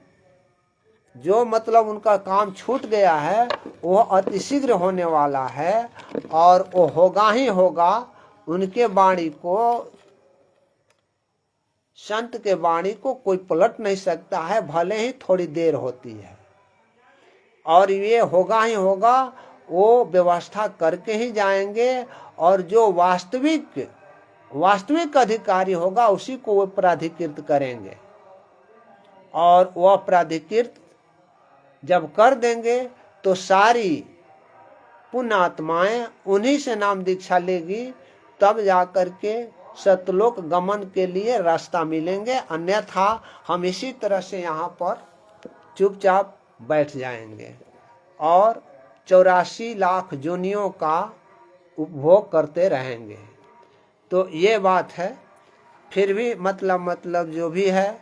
जो मतलब उनका काम छूट गया है वो अतिशीघ्र होने वाला है, और वो होगा ही होगा। उनके वाणी को, संत के वाणी को कोई पलट नहीं सकता है, भले ही थोड़ी देर होती है, और ये होगा ही होगा। वो व्यवस्था करके ही जाएंगे, और जो वास्तविक अधिकारी होगा उसी को वो प्राधिकृत करेंगे। और वह प्राधिकृत जब कर देंगे तो सारी पुण्य आत्माएं उन्हीं से नाम दीक्षा लेगी, तब जाकर के सतलोक गमन के लिए रास्ता मिलेंगे। अन्यथा हम इसी तरह से यहाँ पर चुपचाप बैठ जाएंगे और 84 लाख जोनियों का उपभोग करते रहेंगे। तो ये बात है। फिर भी मतलब जो भी है,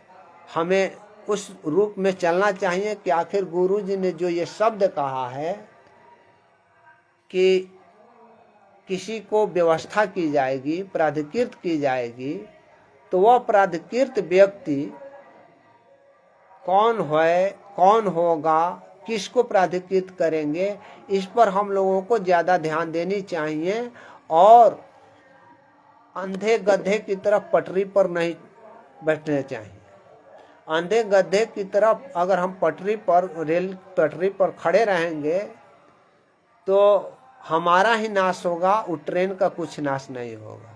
हमें उस रूप में चलना चाहिए कि आखिर गुरु जी ने जो ये शब्द कहा है कि किसी को व्यवस्था की जाएगी, प्राधिकृत की जाएगी, तो वह प्राधिकृत व्यक्ति कौन है, कौन होगा, किसको प्राधिकृत करेंगे, इस पर हम लोगों को ज़्यादा ध्यान देनी चाहिए। और अंधे गधे की तरफ पटरी पर नहीं बैठने चाहिए। अंधे गधे की तरफ अगर हम पटरी पर, रेल पटरी पर खड़े रहेंगे तो हमारा ही नाश होगा, उस ट्रेन का कुछ नाश नहीं होगा।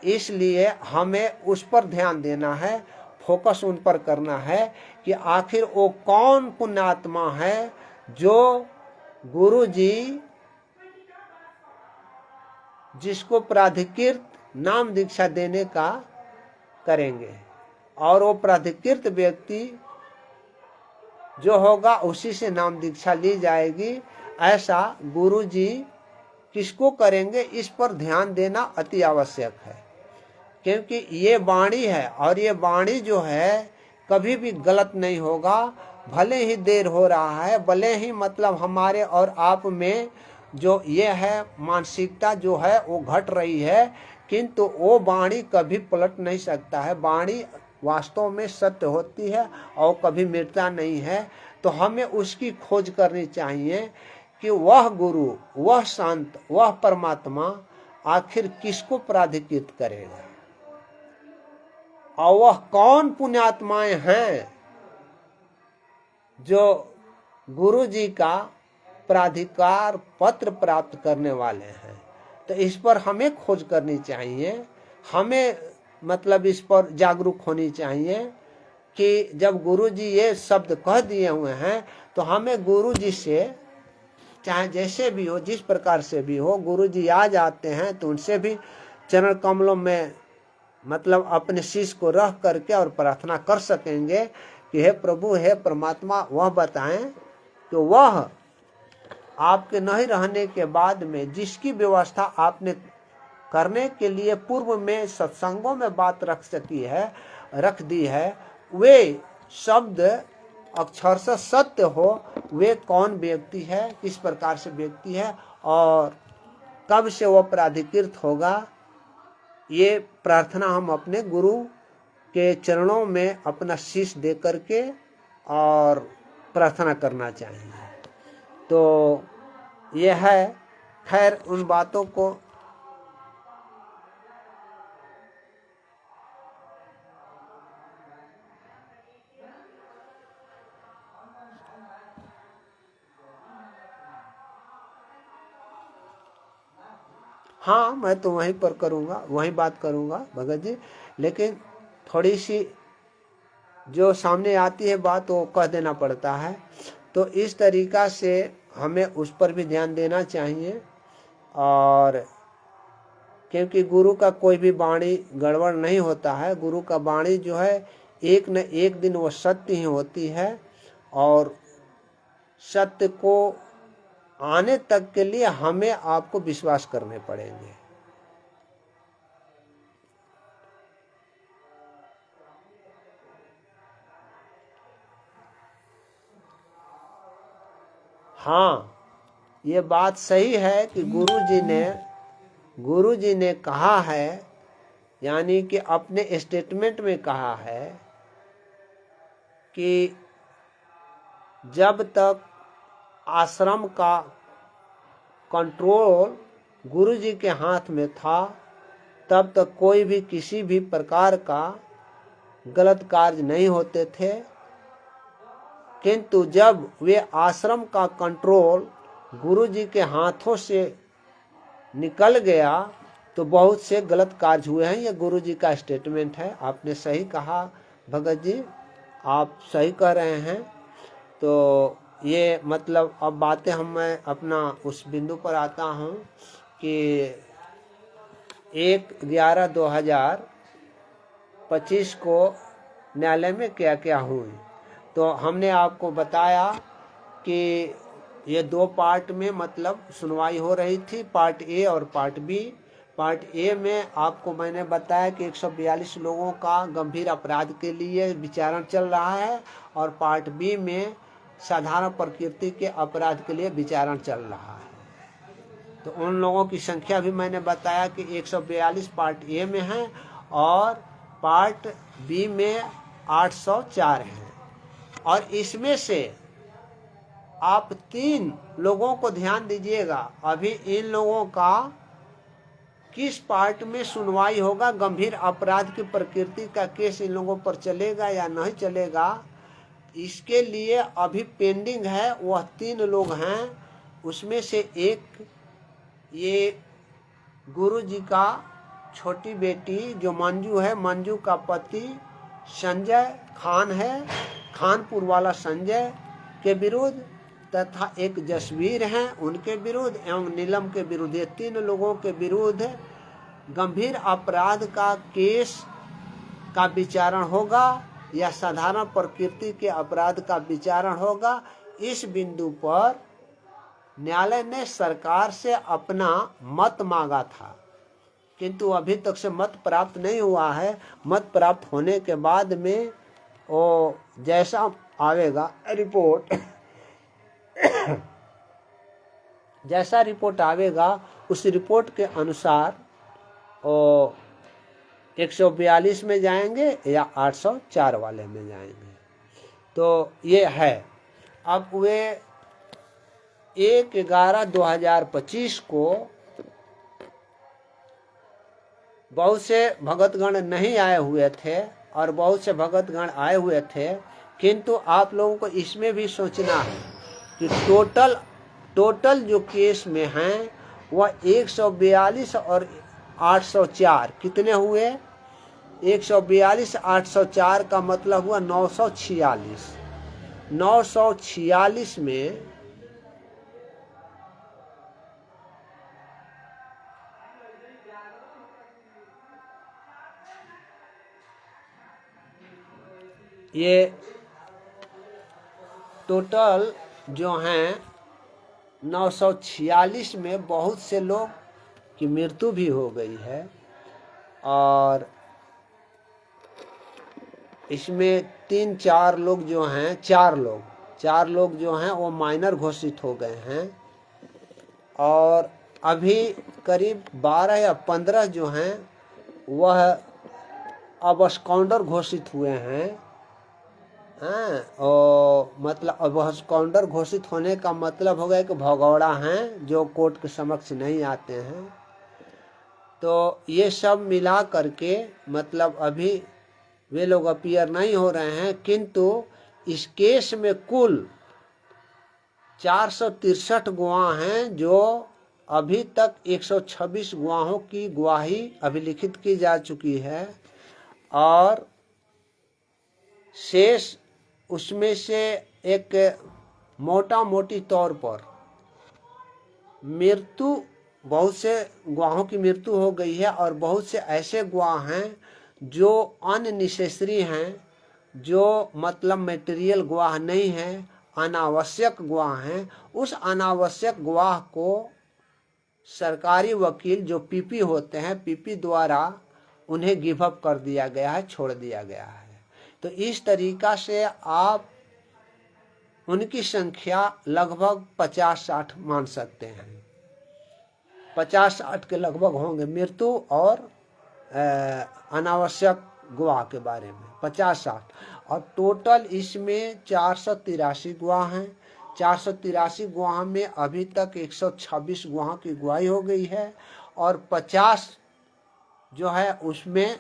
इसलिए हमें उस पर ध्यान देना है, फोकस उन पर करना है कि आखिर वो कौन पुण्यात्मा है जो गुरु जी जिसको प्राधिकृत नाम दीक्षा देने का करेंगे, और वो प्राधिकृत व्यक्ति जो होगा उसी से नाम दीक्षा ली जाएगी। ऐसा गुरु जी किसको करेंगे, इस पर ध्यान देना अति आवश्यक है, क्योंकि ये वाणी है और ये वाणी जो है कभी भी गलत नहीं होगा। भले ही देर हो रहा है, भले ही मतलब हमारे और आप में जो ये है मानसिकता जो है वो घट रही है, किंतु वो वाणी कभी पलट नहीं सकता है। वाणी वास्तव में सत्य होती है और कभी मिटता नहीं है। तो हमें उसकी खोज करनी चाहिए कि वह गुरु, वह संत, वह परमात्मा आखिर किसको प्राधिकृत करेगा और वह कौन पुण्यात्माएं हैं जो गुरु जी का प्राधिकार पत्र प्राप्त करने वाले हैं। तो इस पर हमें खोज करनी चाहिए, हमें मतलब इस पर जागरूक होनी चाहिए कि जब गुरु जी ये शब्द कह दिए हुए हैं तो हमें गुरु जी से चाहे जैसे भी हो, जिस प्रकार से भी हो, गुरु जी आ जाते हैं तो उनसे भी चरण कमलों में मतलब अपने शीश को रख करके और प्रार्थना कर सकेंगे कि हे प्रभु, हे परमात्मा, वह बताएं कि वह आपके नहीं रहने के बाद में जिसकी व्यवस्था आपने करने के लिए पूर्व में सत्संगों में बात रख दी है, वे शब्द अक्षरशः सत्य हो। वे कौन व्यक्ति है, किस प्रकार से व्यक्ति है और कब से वह प्राधिकृत होगा, ये प्रार्थना हम अपने गुरु के चरणों में अपना शीश दे करके और प्रार्थना करना चाहिए। तो यह है, खैर उन बातों को हाँ, मैं तो वहीं पर करूँगा, वहीं बात करूँगा भगत जी, लेकिन थोड़ी सी जो सामने आती है बात वो कह देना पड़ता है। तो इस तरीका से हमें उस पर भी ध्यान देना चाहिए, और क्योंकि गुरु का कोई भी वाणी गड़बड़ नहीं होता है। गुरु का वाणी जो है एक न एक दिन वो सत्य ही होती है, और सत्य को आने तक के लिए हमें आपको विश्वास करने पड़ेंगे। हाँ, ये बात सही है कि गुरु जी ने कहा है, यानी कि अपने स्टेटमेंट में कहा है कि जब तक आश्रम का कंट्रोल गुरु जी के हाथ में था तब तक कोई भी किसी भी प्रकार का गलत कार्य नहीं होते थे, किंतु जब वे आश्रम का कंट्रोल गुरु जी के हाथों से निकल गया तो बहुत से गलत कार्य हुए हैं। ये गुरु जी का स्टेटमेंट है। आपने सही कहा भगत जी, आप सही कह रहे हैं। तो ये मतलब अब बातें मैं अपना उस बिंदु पर आता हूँ कि 1/11/2025 को न्यायालय में क्या क्या हुई। तो हमने आपको बताया कि ये 2 पार्ट में मतलब सुनवाई हो रही थी, पार्ट ए और पार्ट बी। पार्ट ए में आपको मैंने बताया कि 142 लोगों का गंभीर अपराध के लिए विचारण चल रहा है, और पार्ट बी में साधारण प्रकृति के अपराध के लिए विचारण चल रहा है। तो उन लोगों की संख्या भी मैंने बताया कि 142 पार्ट ए में हैं और पार्ट बी में 804 हैं। और इसमें से आप 3 लोगों को ध्यान दीजिएगा। अभी इन लोगों का किस पार्ट में सुनवाई होगा, गंभीर अपराध की प्रकृति का केस इन लोगों पर चलेगा या नहीं चलेगा, इसके लिए अभी पेंडिंग है। वह 3 लोग हैं, उसमें से एक ये गुरु जी का छोटी बेटी जो मंजू है, मंजू का पति संजय खान है, खानपुर वाला संजय के विरुद्ध, तथा एक जसवीर हैं उनके विरुद्ध एवं नीलम के विरुद्ध, ये 3 लोगों के विरुद्ध गंभीर अपराध का केस का विचारण होगा या साधारण प्रकृति के अपराध का विचारण होगा। इस बिंदु पर न्यायालय ने सरकार से अपना मत मांगा था, किंतु अभी तक से मत प्राप्त नहीं हुआ है। मत प्राप्त होने के बाद में वो जैसा आवेगा रिपोर्ट जैसा रिपोर्ट आवेगा उस रिपोर्ट के अनुसार वो 142 में जाएंगे या 804 वाले में जाएंगे। तो ये है। अब वे 1/11/2025 को बहुत से भगतगण नहीं आए हुए थे और बहुत से भगतगण आए हुए थे, किंतु आप लोगों को इसमें भी सोचना है कि टोटल जो केस में हैं वह 142 और 804 कितने हुए? 142 804 का मतलब हुआ 946। 946 में ये टोटल जो हैं 946 में बहुत से लोग की मृत्यु भी हो गई है और इसमें 3-4 लोग जो हैं, 4 लोग जो हैं वो माइनर घोषित हो गए हैं और अभी करीब 12 या 15 जो हैं वह अबस्कॉन्डर घोषित हुए हैं। और मतलब अबस्कॉन्डर घोषित होने का मतलब हो गया कि भगौड़ा हैं जो कोर्ट के समक्ष नहीं आते हैं। तो ये सब मिला करके मतलब अभी वे लोग अपीयर नहीं हो रहे हैं, किंतु इस केस में कुल 463 गवाह हैं जो अभी तक 126 गवाहों की गवाही अभिलिखित की जा चुकी है और शेष उसमें से एक मोटी तौर पर मृत्यु, बहुत से गवाहों की मृत्यु हो गई है और बहुत से ऐसे गवाह हैं जो अननेसेसरी हैं, जो मतलब मटेरियल गवाह नहीं हैं, अनावश्यक गवाह हैं। उस अनावश्यक गवाह को सरकारी वकील जो पीपी होते हैं, पीपी द्वारा उन्हें गिव अप कर दिया गया है, छोड़ दिया गया है। तो इस तरीका से आप उनकी संख्या लगभग 50-60 मान सकते हैं। 50-60 के लगभग होंगे मृत्यु और अनावश्यक गवाह के बारे में 50-60। और टोटल इसमें 483 गवाह हैं। 483 गवाह में अभी तक 126 गवाह की गवाही हो गई है और 50 जो है उसमें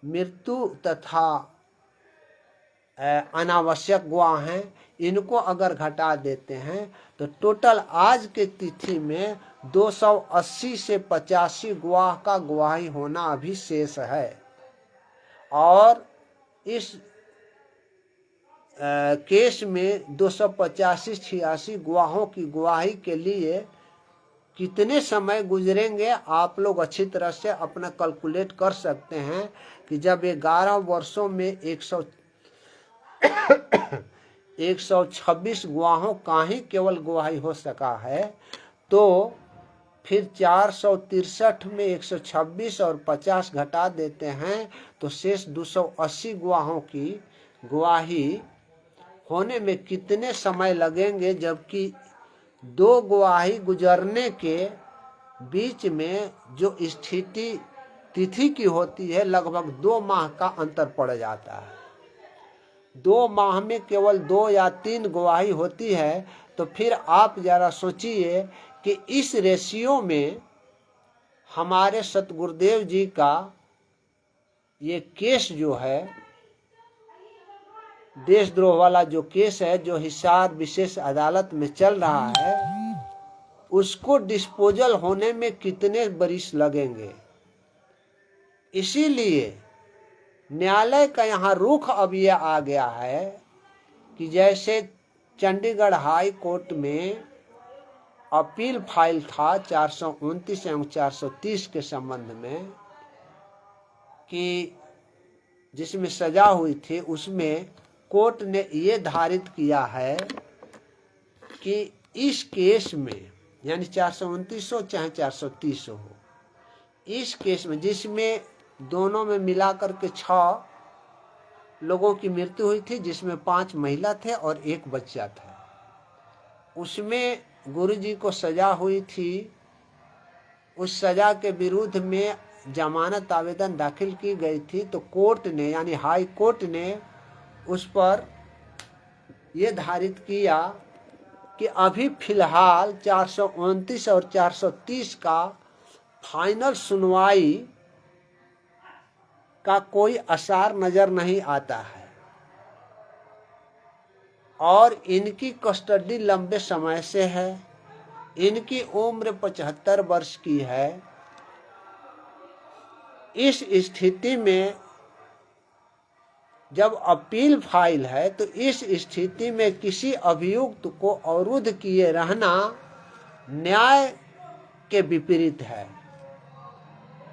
मृत्यु तथा अनावश्यक गवाह हैं। इनको अगर घटा देते हैं तो टोटल आज के तिथि में 280 से 85 गवाह का गवाही होना अभी शेष है। और इस केस में 285-86 गवाहों की गवाही के लिए कितने समय गुजरेंगे आप लोग अच्छी तरह से अपना कैलकुलेट कर सकते हैं कि जब 11 वर्षों में 126 गवाहों का ही केवल गवाही हो सका है, तो फिर 463 में 126 और 50 घटा देते हैं तो शेष 280 गवाहों की गवाही होने में कितने समय लगेंगे, जबकि 2 गवाही गुजरने के बीच में जो स्थिति तिथि की होती है लगभग 2 माह का अंतर पड़ जाता है। 2 माह में केवल 2 या 3 गवाही होती है। तो फिर आप जरा सोचिए कि इस रेशियो में हमारे सतगुरुदेव जी का ये केस जो है, देशद्रोह वाला जो केस है जो हिसार विशेष अदालत में चल रहा है, उसको डिस्पोजल होने में कितने बरिस लगेंगे। इसीलिए न्यायालय का यहाँ रुख अब यह आ गया है कि जैसे चंडीगढ़ हाई कोर्ट में अपील फाइल था 429 एवं 430 के संबंध में कि जिसमें सजा हुई थी, उसमें कोर्ट ने ये धारित किया है कि इस केस में, यानी 429 हो चाहे 430 हो, इस केस में जिसमें दोनों में मिलाकर के 6 लोगों की मृत्यु हुई थी, जिसमें 5 महिला थे और 1 बच्चा था, उसमें गुरुजी को सजा हुई थी। उस सजा के विरुद्ध में जमानत आवेदन दाखिल की गई थी, तो कोर्ट ने यानी हाई कोर्ट ने उस पर यह धारित किया कि अभी फिलहाल 429 और 430 का फाइनल सुनवाई का कोई आसार नजर नहीं आता है और इनकी कस्टडी लंबे समय से है। इनकी उम्र 75 वर्ष की है। इस स्थिति में जब अपील फाइल है तो इस स्थिति में किसी अभियुक्त को अवरुद्ध किए रहना न्याय के विपरीत है,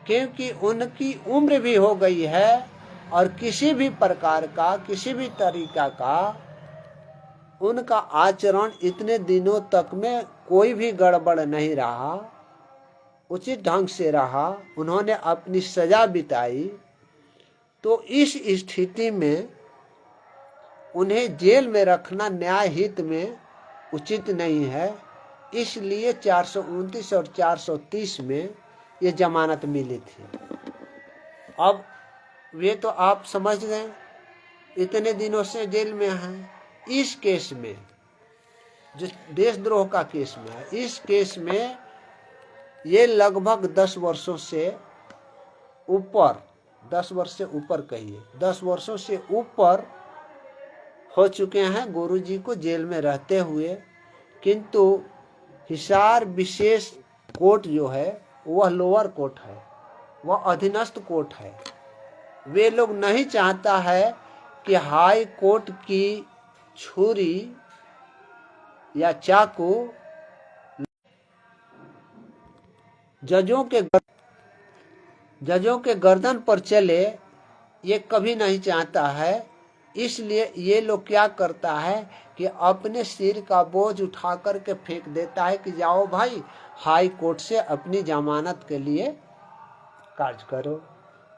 क्योंकि उनकी उम्र भी हो गई है और किसी भी प्रकार का, किसी भी तरीका का उनका आचरण इतने दिनों तक में कोई भी गड़बड़ नहीं रहा, उचित ढंग से रहा, उन्होंने अपनी सजा बिताई। तो इस स्थिति में उन्हें जेल में रखना न्याय हित में उचित नहीं है। इसलिए 429 और 430 में ये जमानत मिली थी। अब वे तो आप समझ गए, इतने दिनों से जेल में हैं। इस केस में जो देशद्रोह का केस में है, इस केस में ये लगभग 10 वर्षों से ऊपर, 10 वर्ष से ऊपर कहिए, 10 वर्षों से ऊपर हो चुके हैं गुरुजी को जेल में रहते हुए। किंतु हिसार विशेष कोर्ट जो है वह लोअर कोर्ट है, वह अधीनस्थ कोर्ट है। वे लोग नहीं चाहता है कि हाई कोर्ट की छुरी या चाकू जजों के गर्दन पर चले, ये कभी नहीं चाहता है। इसलिए ये लोग क्या करता है कि अपने सिर का बोझ उठा करके फेंक देता है कि जाओ भाई हाई कोर्ट से अपनी जमानत के लिए कार्य करो।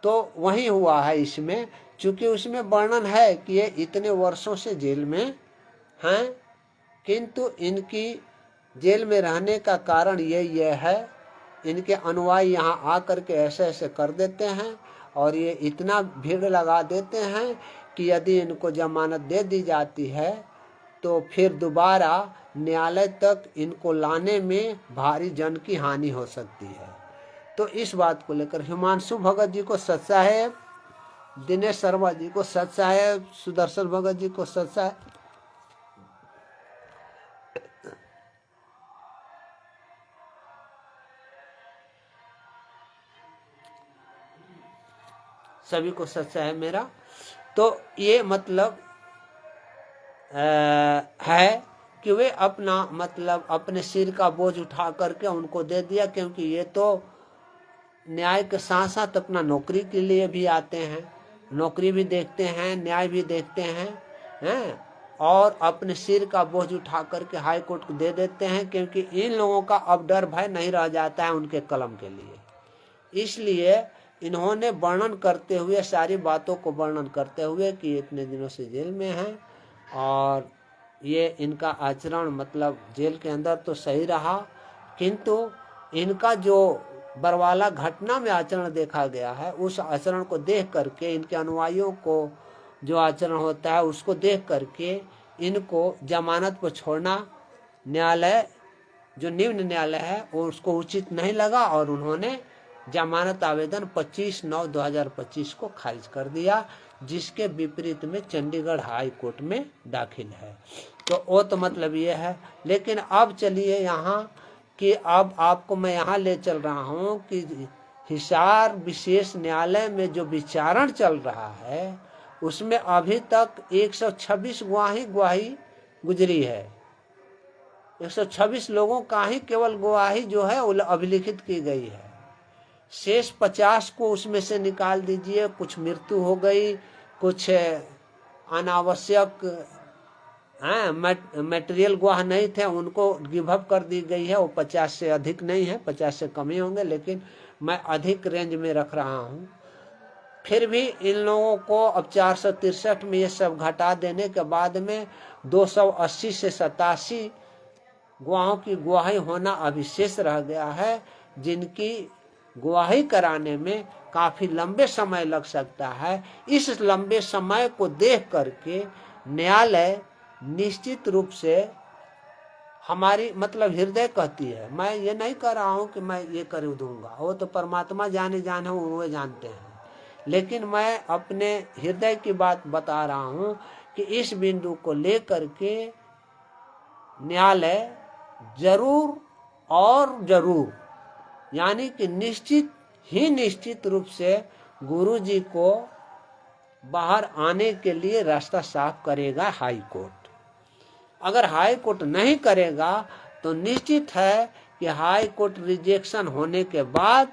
तो वही हुआ है इसमें, चूंकि उसमें वर्णन है कि ये इतने वर्षों से जेल में हैं, किंतु इनकी जेल में रहने का कारण ये है, इनके अनुयायी यहाँ आकर के ऐसे ऐसे कर देते हैं और ये इतना भीड़ लगा देते हैं कि यदि इनको जमानत दे दी जाती है तो फिर दोबारा न्यायालय तक इनको लाने में भारी जन की हानि हो सकती है। तो इस बात को लेकर हिमांशु भगत जी को सत साहेब, दिनेश शर्मा जी को सत साहेब, सुदर्शन भगत जी को सत साहेब, सभी को सच है मेरा। तो ये मतलब है कि वे अपना मतलब अपने सिर का बोझ उठा करके उनको दे दिया, क्योंकि ये तो न्याय के साथ साथ अपना नौकरी के लिए भी आते हैं, नौकरी भी देखते हैं, न्याय भी देखते हैं और अपने सिर का बोझ उठा करके हाई कोर्ट को दे देते हैं, क्योंकि इन लोगों का अब डर भय नहीं रह जाता है उनके कलम के लिए। इसलिए इन्होंने वर्णन करते हुए, सारी बातों को वर्णन करते हुए कि इतने दिनों से जेल में हैं और ये इनका आचरण मतलब जेल के अंदर तो सही रहा, किंतु इनका जो बरवाला घटना में आचरण देखा गया है, उस आचरण को देख करके, इनके अनुयायियों को जो आचरण होता है उसको देख करके इनको जमानत पर छोड़ना न्यायालय, जो निम्न न्यायालय है, वो उसको उचित नहीं लगा और उन्होंने जमानत आवेदन 25/9/2025 को खारिज कर दिया, जिसके विपरीत में चंडीगढ़ हाई कोर्ट में दाखिल है। तो वो तो मतलब ये है। लेकिन अब चलिए यहाँ कि अब आपको मैं यहाँ ले चल रहा हूँ कि हिसार विशेष न्यायालय में जो विचारण चल रहा है उसमें अभी तक 126 गवाही गुजरी है। 126 लोगों का ही केवल गवाही जो है वो अभिलिखित की गई है। शेष 50 को उसमें से निकाल दीजिए। कुछ मृत्यु हो गई, कुछ अनावश्यक मटेरियल गवाह नहीं थे, उनको गिव अप कर दी गई है। वो 50 से अधिक नहीं है, 50 से कम ही होंगे, लेकिन मैं अधिक रेंज में रख रहा हूँ। फिर भी इन लोगों को अब 463 में ये सब घटा देने के बाद में 280 से 87 गवाहों की गवाही होना अभी शेष रह गया है, जिनकी गवाही कराने में काफी लंबे समय लग सकता है। इस लंबे समय को देख करके न्यायालय निश्चित रूप से हमारी मतलब हृदय कहती है, मैं ये नहीं कह रहा हूं कि मैं ये कर दूंगा, वो तो परमात्मा जाने वो जानते हैं, लेकिन मैं अपने हृदय की बात बता रहा हूं कि इस बिंदु को लेकर के न्यायालय जरूर और जरूर यानी कि निश्चित रूप से गुरु जी को बाहर आने के लिए रास्ता साफ करेगा हाई कोर्ट। अगर हाई कोर्ट नहीं करेगा तो निश्चित है कि हाई कोर्ट रिजेक्शन होने के बाद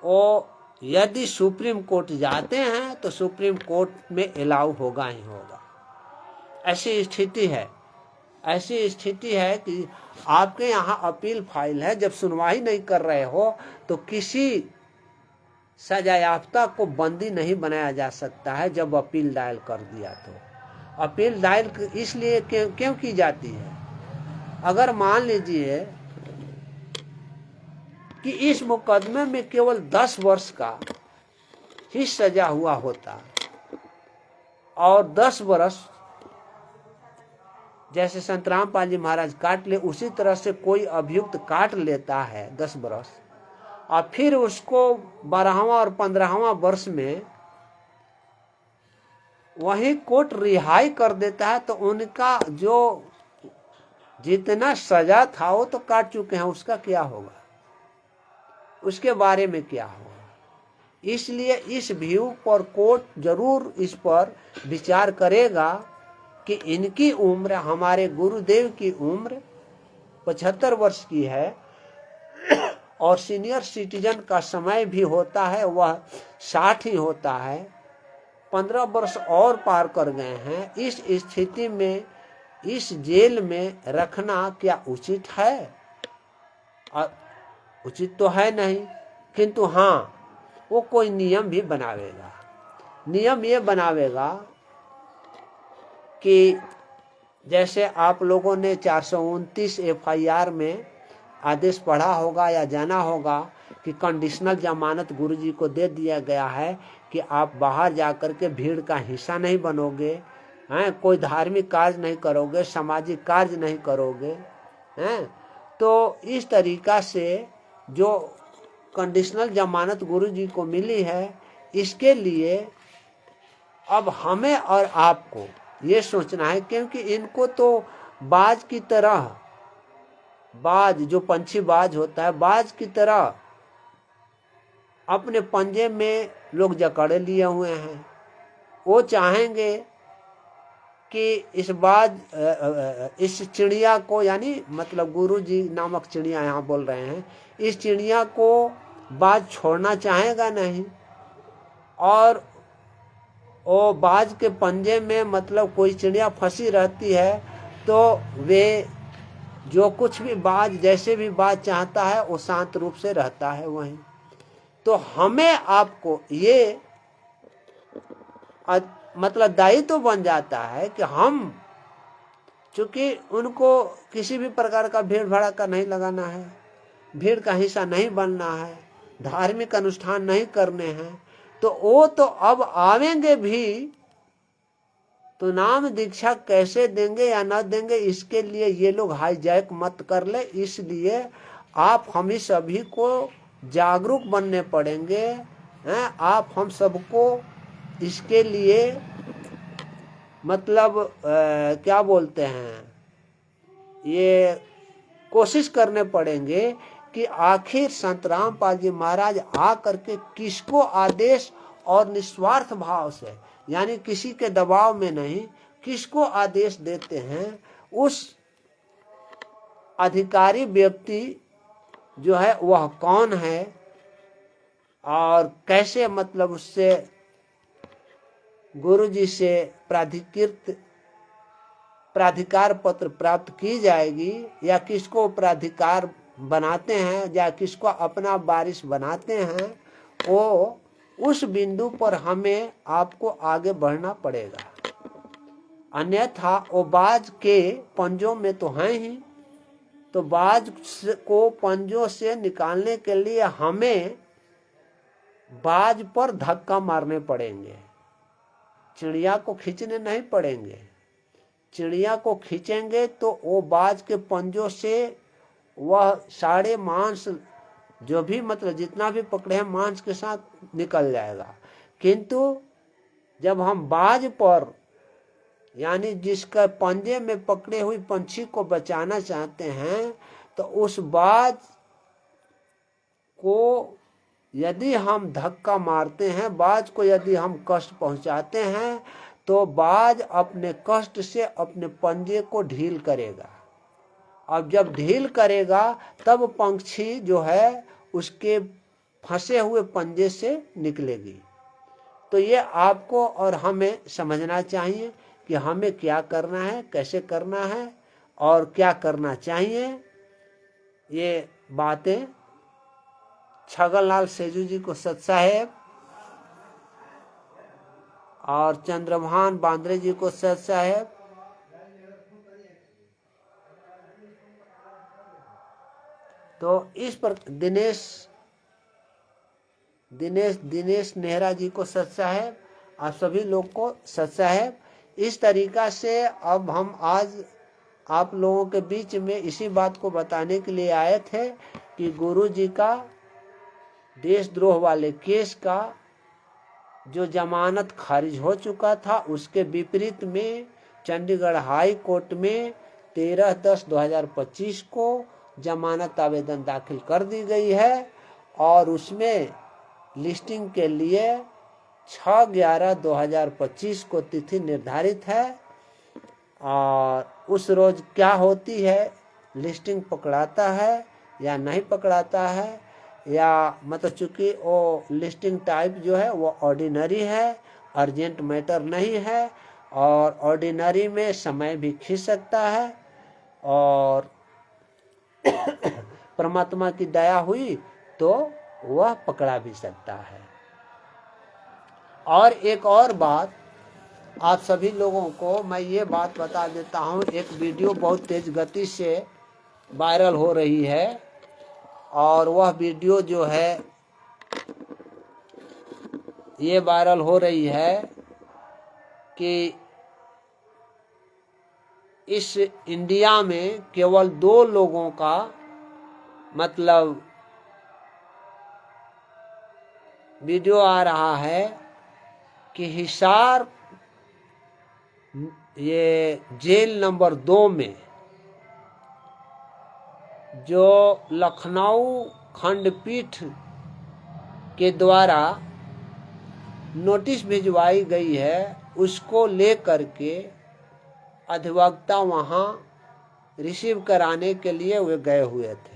वो यदि सुप्रीम कोर्ट जाते हैं तो सुप्रीम कोर्ट में अलाउ होगा ही होगा। ऐसी स्थिति है कि आपके यहाँ अपील फाइल है, जब सुनवाई नहीं कर रहे हो तो किसी सजायाफ्ता को बंदी नहीं बनाया जा सकता है। जब अपील दायर कर दिया तो अपील दायर इसलिए क्यों की जाती है? अगर मान लीजिए कि इस मुकदमे में केवल 10 वर्ष का ही सजा हुआ होता और 10 वर्ष जैसे संत रामपाल जी महाराज काट ले, उसी तरह से कोई अभियुक्त काट लेता है 10 वर्ष और फिर उसको 12वां और 15वां वर्ष में वही कोर्ट रिहाई कर देता है, तो उनका जो जितना सजा था वो तो काट चुके हैं, उसका क्या होगा, उसके बारे में क्या होगा? इसलिए इस व्यू पर कोर्ट जरूर इस पर विचार करेगा कि इनकी उम्र, हमारे गुरुदेव की उम्र 75 वर्ष की है और सीनियर सिटीजन का समय भी होता है वह 60 ही होता है, 15 वर्ष और पार कर गए हैं। इस स्थिति में इस जेल में रखना क्या उचित है? उचित तो है नहीं, किंतु हाँ वो कोई नियम भी बनावेगा। नियम ये बनावेगा कि जैसे आप लोगों ने 429 FIR में आदेश पढ़ा होगा या जाना होगा कि कंडीशनल जमानत गुरुजी को दे दिया गया है कि आप बाहर जाकर के भीड़ का हिस्सा नहीं बनोगे, हैं, कोई धार्मिक कार्य नहीं करोगे, सामाजिक कार्य नहीं करोगे, हैं। तो इस तरीका से जो कंडीशनल जमानत गुरुजी को मिली है, इसके लिए अब हमें और आपको ये सोचना है, क्योंकि इनको तो बाज की तरह, बाज जो पंछी बाज होता है, बाज की तरह अपने पंजे में लोग जकड़े लिए हुए हैं। वो चाहेंगे कि इस चिड़िया को, यानी मतलब गुरुजी नामक चिड़िया यहाँ बोल रहे हैं, इस चिड़िया को बाज छोड़ना चाहेगा नहीं, और वो बाज के पंजे में मतलब कोई चिड़िया फंसी रहती है तो वे जो कुछ भी बाज, जैसे भी बाज चाहता है वो शांत रूप से रहता है वहीं। तो हमें आपको ये मतलब दायित्व तो बन जाता है कि हम, चूंकि उनको किसी भी प्रकार का भीड़ भड़का नहीं लगाना है, भीड़ का हिस्सा नहीं बनना है, धार्मिक अनुष्ठान नहीं करने हैं, तो वो तो अब आवेंगे भी तो नाम दीक्षा कैसे देंगे या न देंगे, इसके लिए ये लोग हाईजैक मत कर ले। इसलिए आप हम ही सभी को जागरूक बनने पड़ेंगे, हैं। आप हम सबको इसके लिए मतलब क्या बोलते हैं, ये कोशिश करने पड़ेंगे कि आखिर संत रामपाल जी महाराज आ करके किसको आदेश और निस्वार्थ भाव से, यानी किसी के दबाव में नहीं, किसको आदेश देते हैं, उस अधिकारी व्यक्ति जो है वह कौन है और कैसे मतलब उससे गुरु जी से प्राधिकार पत्र प्राप्त की जाएगी, या किसको प्राधिकार बनाते हैं या किसको अपना वारिस बनाते हैं, वो उस बिंदु पर हमें आपको आगे बढ़ना पड़ेगा। अन्यथा वो बाज के पंजों में तो हैं ही, तो बाज को पंजों से निकालने के लिए हमें बाज पर धक्का मारने पड़ेंगे, चिड़िया को खींचने नहीं पड़ेंगे। चिड़िया को खींचेंगे तो वो बाज के पंजों से वह सारे मांस जो भी मतलब जितना भी पकड़े हैं मांस के साथ निकल जाएगा। किंतु जब हम बाज पर यानी जिसका पंजे में पकड़े हुई पंछी को बचाना चाहते हैं, तो उस बाज को यदि हम धक्का मारते हैं, बाज को यदि हम कष्ट पहुंचाते हैं, तो बाज अपने कष्ट से अपने पंजे को ढील करेगा। अब जब ढील करेगा तब पंछी जो है उसके फंसे हुए पंजे से निकलेगी। तो ये आपको और हमें समझना चाहिए कि हमें क्या करना है, कैसे करना है और क्या करना चाहिए। ये बातें छगनलाल सेजू जी को सत साहेब और चंद्रभान बांद्रे जी को सत साहेब, तो इस पर दिनेश नेहरा जी को सत साहेब और सभी लोग को सत साहेब। इस तरीका से अब हम आज आप लोगों के बीच में इसी बात को बताने के लिए आए थे कि गुरु जी का देशद्रोह वाले केस का जो जमानत खारिज हो चुका था, उसके विपरीत में चंडीगढ़ हाई कोर्ट में 13/10/2025 को जमानत आवेदन दाखिल कर दी गई है और उसमें लिस्टिंग के लिए 6/11/2025 को तिथि निर्धारित है। और उस रोज क्या होती है, लिस्टिंग पकड़ाता है या नहीं पकड़ाता है, या मतलब चूंकि वो लिस्टिंग टाइप जो है वो ऑर्डिनरी है, अर्जेंट मैटर नहीं है, और ऑर्डिनरी में समय भी खींच सकता है, और परमात्मा की दया हुई तो वह पकड़ा भी सकता है। और एक और बात आप सभी लोगों को मैं ये बात बता देता हूँ, एक वीडियो बहुत तेज गति से वायरल हो रही है, और वह वीडियो जो है ये वायरल हो रही है कि इस इंडिया में केवल 2 लोगों का मतलब वीडियो आ रहा है कि हिसार ये जेल नंबर 2 में जो लखनऊ खंडपीठ के द्वारा नोटिस भिजवाई गई है, उसको लेकर के अधिवक्ता वहाँ रिसीव कराने के लिए वे गए हुए थे।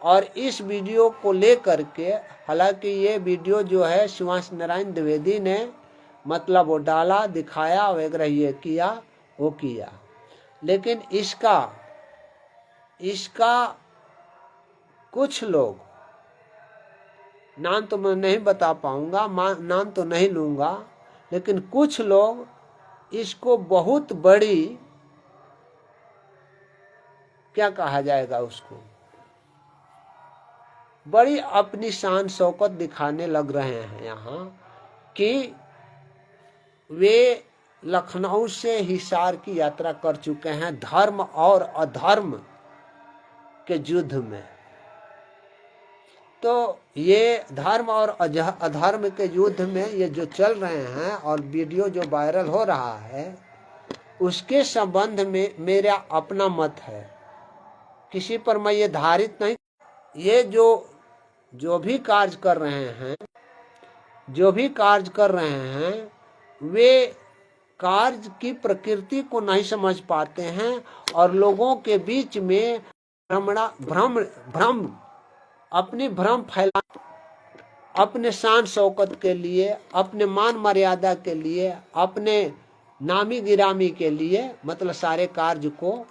और इस वीडियो को लेकर के, हालांकि ये वीडियो जो है शिवांश नारायण द्विवेदी ने मतलब वो डाला, दिखाया वगैरह ये किया वो किया, लेकिन इसका कुछ लोग, नाम तो मैं नहीं बता पाऊंगा, नाम तो नहीं लूंगा, लेकिन कुछ लोग इसको बहुत बड़ी क्या कहा जाएगा उसको, बड़ी अपनी शान शौकत दिखाने लग रहे हैं यहाँ कि वे लखनऊ से हिसार की यात्रा कर चुके हैं धर्म और अधर्म के युद्ध में। तो ये धर्म और अधर्म के युद्ध में ये जो चल रहे हैं और वीडियो जो वायरल हो रहा है, उसके संबंध में मेरा अपना मत है किसी पर मैं ये धारित नहीं। ये जो भी कार्य कर रहे हैं, जो भी कार्य कर रहे हैं, वे कार्य की प्रकृति को नहीं समझ पाते हैं और लोगों के बीच में भ्रम अपनी भ्रम फैला, अपने शान शौकत के लिए, अपने मान मर्यादा के लिए, अपने नामी गिरामी के लिए, मतलब सारे कार्य को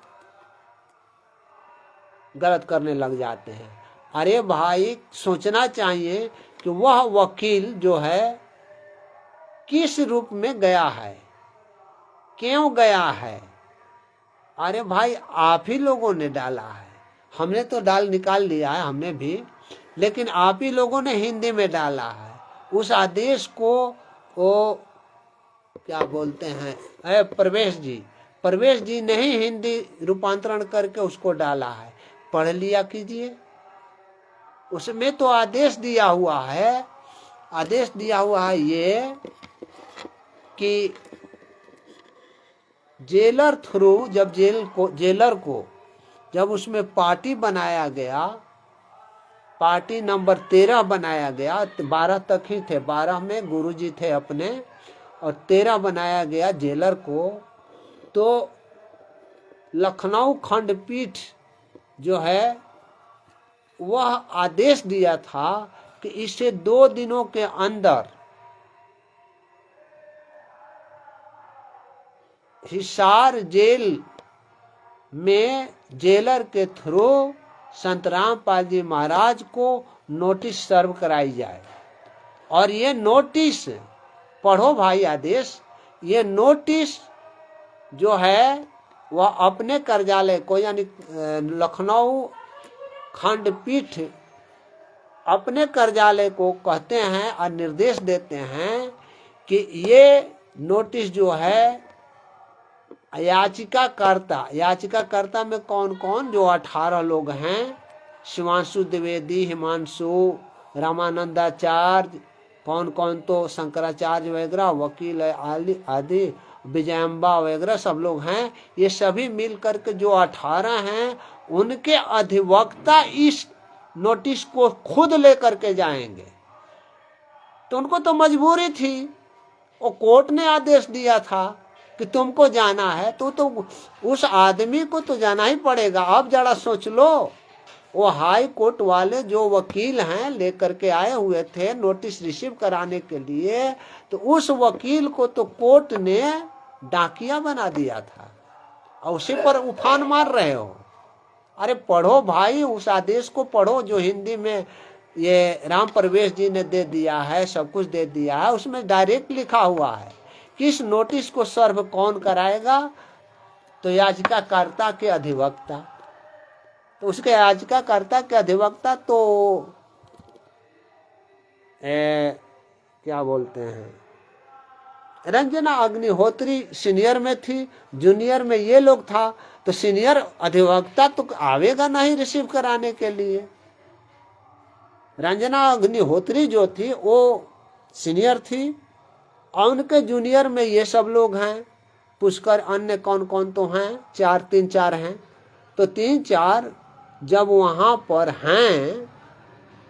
गलत करने लग जाते हैं। अरे भाई, सोचना चाहिए कि वह वकील जो है किस रूप में गया है, क्यों गया है। अरे भाई, आप ही लोगों ने डाला है, हमने तो डाल निकाल लिया है, हमने भी, लेकिन आप ही लोगों ने हिंदी में डाला है। उस आदेश को वो क्या बोलते हैं, प्रवेश जी ने ही हिंदी रूपांतरण करके उसको डाला है। पढ़ लिया कीजिए, उसमें तो आदेश दिया हुआ है, ये कि जेलर थ्रू, जब जेलर को जब उसमें पार्टी बनाया गया, पार्टी नंबर 13 बनाया गया, 12 तक ही थे, 12 में गुरुजी थे अपने, और 13 बनाया गया जेलर को, तो लखनऊ खंडपीठ जो है वह आदेश दिया था कि इसे 2 दिनों के अंदर हिसार जेल में जेलर के थ्रू संत रामपाल जी महाराज को नोटिस सर्व कराई जाए। और ये नोटिस पढ़ो भाई आदेश, ये नोटिस जो है वह अपने कार्यालय को, यानी लखनऊ खंडपीठ अपने कार्यालय को कहते हैं और निर्देश देते हैं कि ये नोटिस जो है याचिकाकर्ता में कौन कौन, जो 18 लोग हैं, शिवांशु द्विवेदी, हिमांशु, रामानंदाचार्य, कौन कौन तो शंकराचार्य वगैरह, वकील आदि, विजयम्बा वगैरह सब लोग हैं। ये सभी मिल करके जो 18 हैं, उनके अधिवक्ता इस नोटिस को खुद लेकर के जाएंगे। तो उनको तो मजबूरी थी, वो कोर्ट ने आदेश दिया था कि तुमको जाना है, तो उस आदमी को तो जाना ही पड़ेगा। अब जरा सोच लो, वो हाई कोर्ट वाले जो वकील हैं लेकर के आए हुए थे नोटिस रिसीव कराने के लिए, तो उस वकील को तो कोर्ट ने डाकिया बना दिया था और उसी पर उफान मार रहे हो। अरे पढ़ो भाई, उस आदेश को पढ़ो जो हिंदी में ये राम प्रवेश जी ने दे दिया है, सब कुछ दे दिया है। उसमें डायरेक्ट लिखा हुआ है कि इस नोटिस को सर्व कौन कराएगा, तो याचिकाकर्ता के अधिवक्ता। तो उसके याचिकाकर्ता के अधिवक्ता तो क्या बोलते हैं, रंजना अग्निहोत्री सीनियर में थी, जूनियर में ये लोग था, तो सीनियर अधिवक्ता तो आवेगा नहीं रिसीव कराने के लिए। रंजना अग्निहोत्री जो थी वो सीनियर थी, और उनके जूनियर में ये सब लोग हैं, पुष्कर अन्य कौन कौन तो हैं, 3-4 हैं। तो 3-4 जब वहां पर हैं,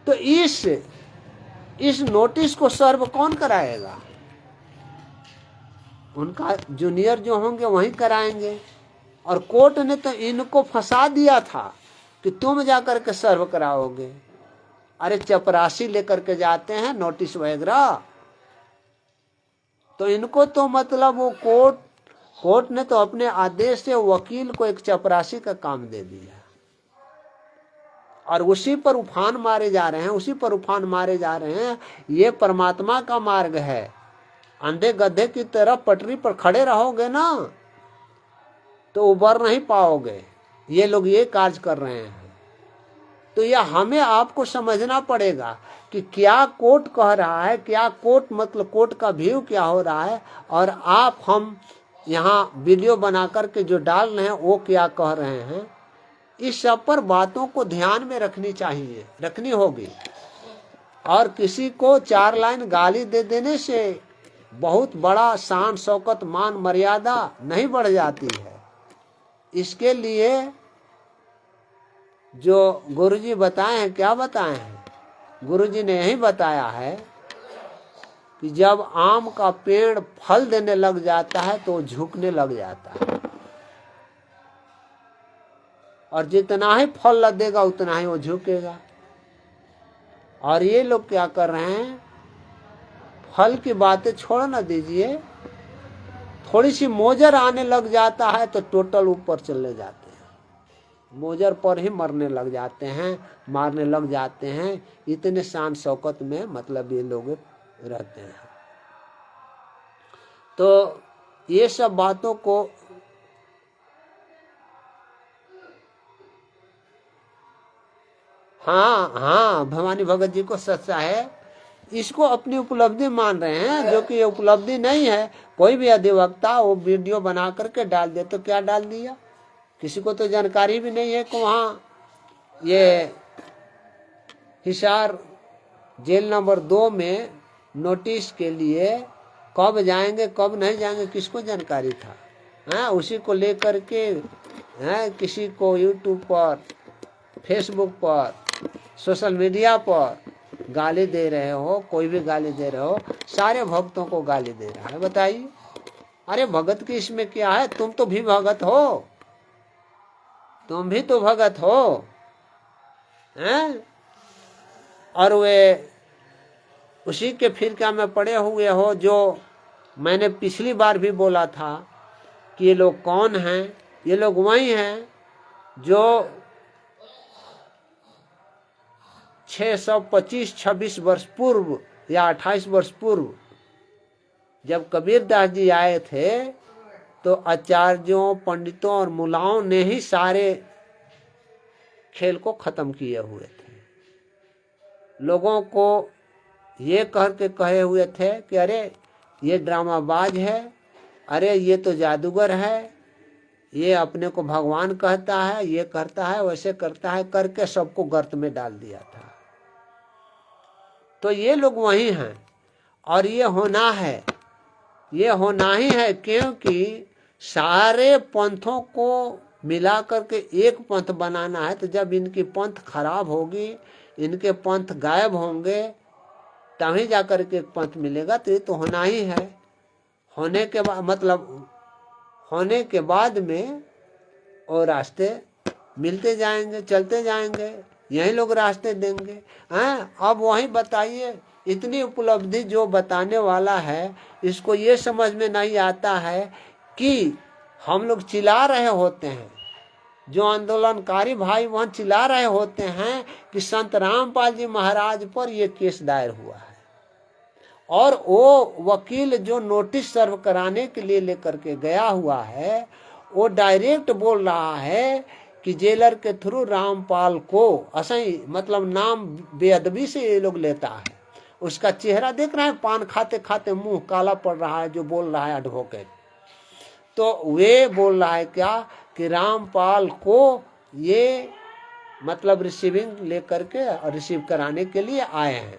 तो इस नोटिस को सर्व कौन कराएगा? उनका जूनियर जो होंगे वही कराएंगे। और कोर्ट ने तो इनको फंसा दिया था कि तुम जाकर के सर्व कराओगे। अरे चपरासी लेकर के जाते हैं नोटिस वगैरह, तो इनको तो मतलब वो कोर्ट ने तो अपने आदेश से वकील को एक चपरासी का काम दे दिया, और उसी पर उफान मारे जा रहे हैं। ये परमात्मा का मार्ग है। अंधे गधे की तरह पटरी पर खड़े रहोगे ना तो उबर नहीं पाओगे। ये लोग ये कार्य कर रहे हैं। तो यह हमें आपको समझना पड़ेगा कि क्या कोर्ट कह रहा है, क्या कोर्ट मतलब कोर्ट का व्यू क्या हो रहा है, और हम यहाँ वीडियो बना करके जो डाल रहे हैं वो क्या कह रहे हैं। इस सब पर बातों को ध्यान में रखनी होगी। और किसी को 4 लाइन गाली दे देने से बहुत बड़ा शान शौकत मान मर्यादा नहीं बढ़ जाती है। इसके लिए जो गुरुजी बताए हैं, क्या बताए हैं? गुरुजी ने यही बताया है कि जब आम का पेड़ फल देने लग जाता है तो झुकने लग जाता है, और जितना ही फल देगा उतना ही वो झुकेगा। और ये लोग क्या कर रहे हैं, फल की बातें छोड़ ना दीजिए, थोड़ी सी मोजर आने लग जाता है तो टोटल ऊपर चले जाते हैं, मोजर पर ही मरने लग जाते हैं, मारने लग जाते हैं। इतने शान शौकत में मतलब ये लोग रहते हैं। तो ये सब बातों को हाँ, भवानी भगत जी को सच्चा है, इसको अपनी उपलब्धि मान रहे हैं, जो कि ये उपलब्धि नहीं है। कोई भी अधिवक्ता वो वीडियो बना करके डाल दे तो क्या डाल दिया, किसी को तो जानकारी भी नहीं है कि वहाँ ये हिसार जेल नंबर 2 में नोटिस के लिए कब जाएंगे कब नहीं जाएंगे किसको जानकारी था। हाँ, उसी को लेकर के किसी को यूट्यूब पर, फेसबुक पर, सोशल मीडिया पर गाली दे रहे हो, कोई भी गाली दे रहे हो, सारे भक्तों को गाली दे रहा है। बताइए, अरे भगत की इसमें क्या है? तुम तो भी भगत हो, तुम भी तो भगत हो हैं? और वे उसी के फिरका में पड़े हुए हो, जो मैंने पिछली बार भी बोला था कि ये लोग कौन हैं। ये लोग वही हैं जो 625-26 वर्ष पूर्व या 28 वर्ष पूर्व जब कबीर दास जी आए थे तो आचार्यों, पंडितों और मुलाओं ने ही सारे खेल को खत्म किए हुए थे। लोगों को ये कहे हुए थे कि अरे ये ड्रामाबाज है, अरे ये तो जादूगर है, ये अपने को भगवान कहता है, ये करता है, वैसे करता है, करके सबको गर्त में डाल दिया था। तो ये लोग वही हैं, और ये होना है, ये होना ही है, क्योंकि सारे पंथों को मिला करके एक पंथ बनाना है। तो जब इनकी पंथ खराब होगी, इनके पंथ गायब होंगे, तभी जाकर के एक पंथ मिलेगा। तो ये तो होना ही है। होने के बाद मतलब होने के बाद में और रास्ते मिलते जाएंगे, चलते जाएंगे, यही लोग रास्ते देंगे। अब वही बताइए, इतनी उपलब्धि जो बताने वाला है, इसको ये समझ में नहीं आता है कि हम लोग चिल्ला रहे होते हैं, जो आंदोलनकारी भाई वहां चिल्ला रहे होते हैं कि संत रामपाल जी महाराज पर ये केस दायर हुआ है, और वो वकील जो नोटिस सर्व कराने के लिए लेकर के गया हुआ है, वो डायरेक्ट बोल रहा है कि जेलर के थ्रू रामपाल को असही मतलब नाम बेअदबी से ये लोग लेता है। उसका चेहरा देख रहे हैं, पान खाते खाते मुंह काला पड़ रहा है, जो बोल रहा है एडवोकेट। तो वे बोल रहा है क्या कि रामपाल को ये मतलब रिसीविंग लेकर के और रिसीव कराने के लिए आए हैं।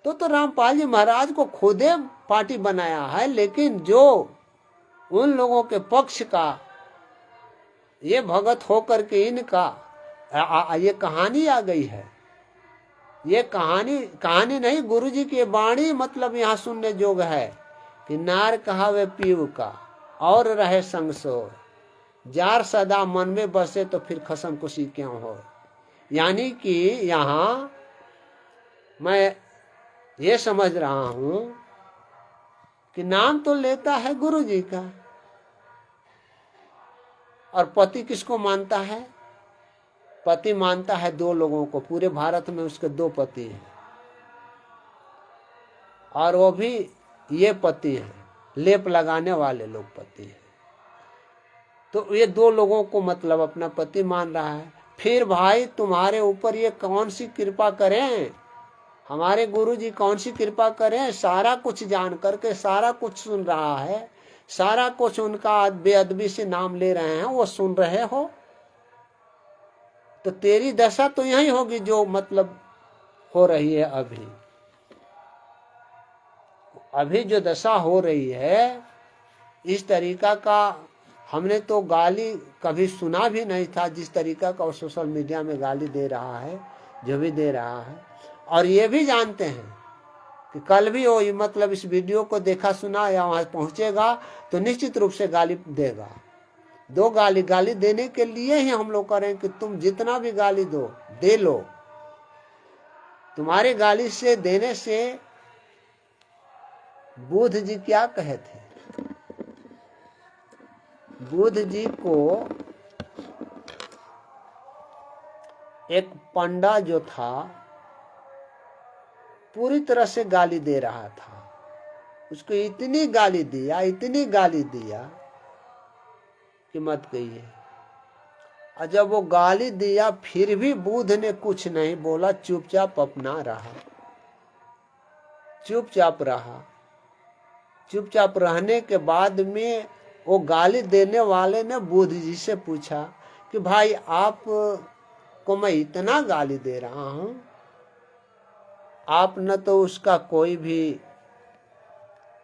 तो रामपाल जी महाराज को खुदे पार्टी बनाया है, लेकिन जो उन लोगों के पक्ष का ये भगत होकर के इनका ये कहानी आ गई है। ये कहानी नहीं, गुरुजी की वाणी मतलब यहाँ सुनने जोग है कि नार कहावे पीव का और रहे संग सो, जार सदा मन में बसे तो फिर खसम खुशी क्यों हो। यानी कि यहाँ मैं ये समझ रहा हूं कि नाम तो लेता है गुरु जी का, और पति किसको मानता है? पति मानता है 2 लोगों को। पूरे भारत में उसके 2 पति हैं, और वो भी ये पति हैं, लेप लगाने वाले लोग पति हैं। तो ये 2 लोगों को मतलब अपना पति मान रहा है। फिर भाई तुम्हारे ऊपर ये कौन सी कृपा करें, हमारे गुरु जी कौन सी कृपा करें? सारा कुछ जान करके सारा कुछ सुन रहा है, सारा कुछ उनका बेअदबी से नाम ले रहे हैं, वो सुन रहे हो। तो तेरी दशा तो यही होगी जो मतलब हो रही है अभी जो दशा हो रही है, इस तरीका का हमने तो गाली कभी सुना भी नहीं था, जिस तरीका का वो सोशल मीडिया में गाली दे रहा है, जो भी दे रहा है। और ये भी जानते हैं कि कल भी वो मतलब इस वीडियो को देखा सुना या वहां पहुंचेगा तो निश्चित रूप से गाली देगा। दो गाली देने के लिए ही हम लोग करें कि तुम जितना भी गाली दो दे लो। तुम्हारे गाली से देने से बुद्ध जी क्या कहे थे? बुद्ध जी को एक पंडा जो था पूरी तरह से गाली दे रहा था, उसको इतनी गाली दिया कि मत कहिए। और जब वो गाली दिया फिर भी बुद्ध ने कुछ नहीं बोला, चुपचाप अपना रहा, चुपचाप रहा। चुपचाप रहने के बाद में वो गाली देने वाले ने बुद्ध जी से पूछा कि भाई आप को मैं इतना गाली दे रहा हूं, आप न तो उसका कोई भी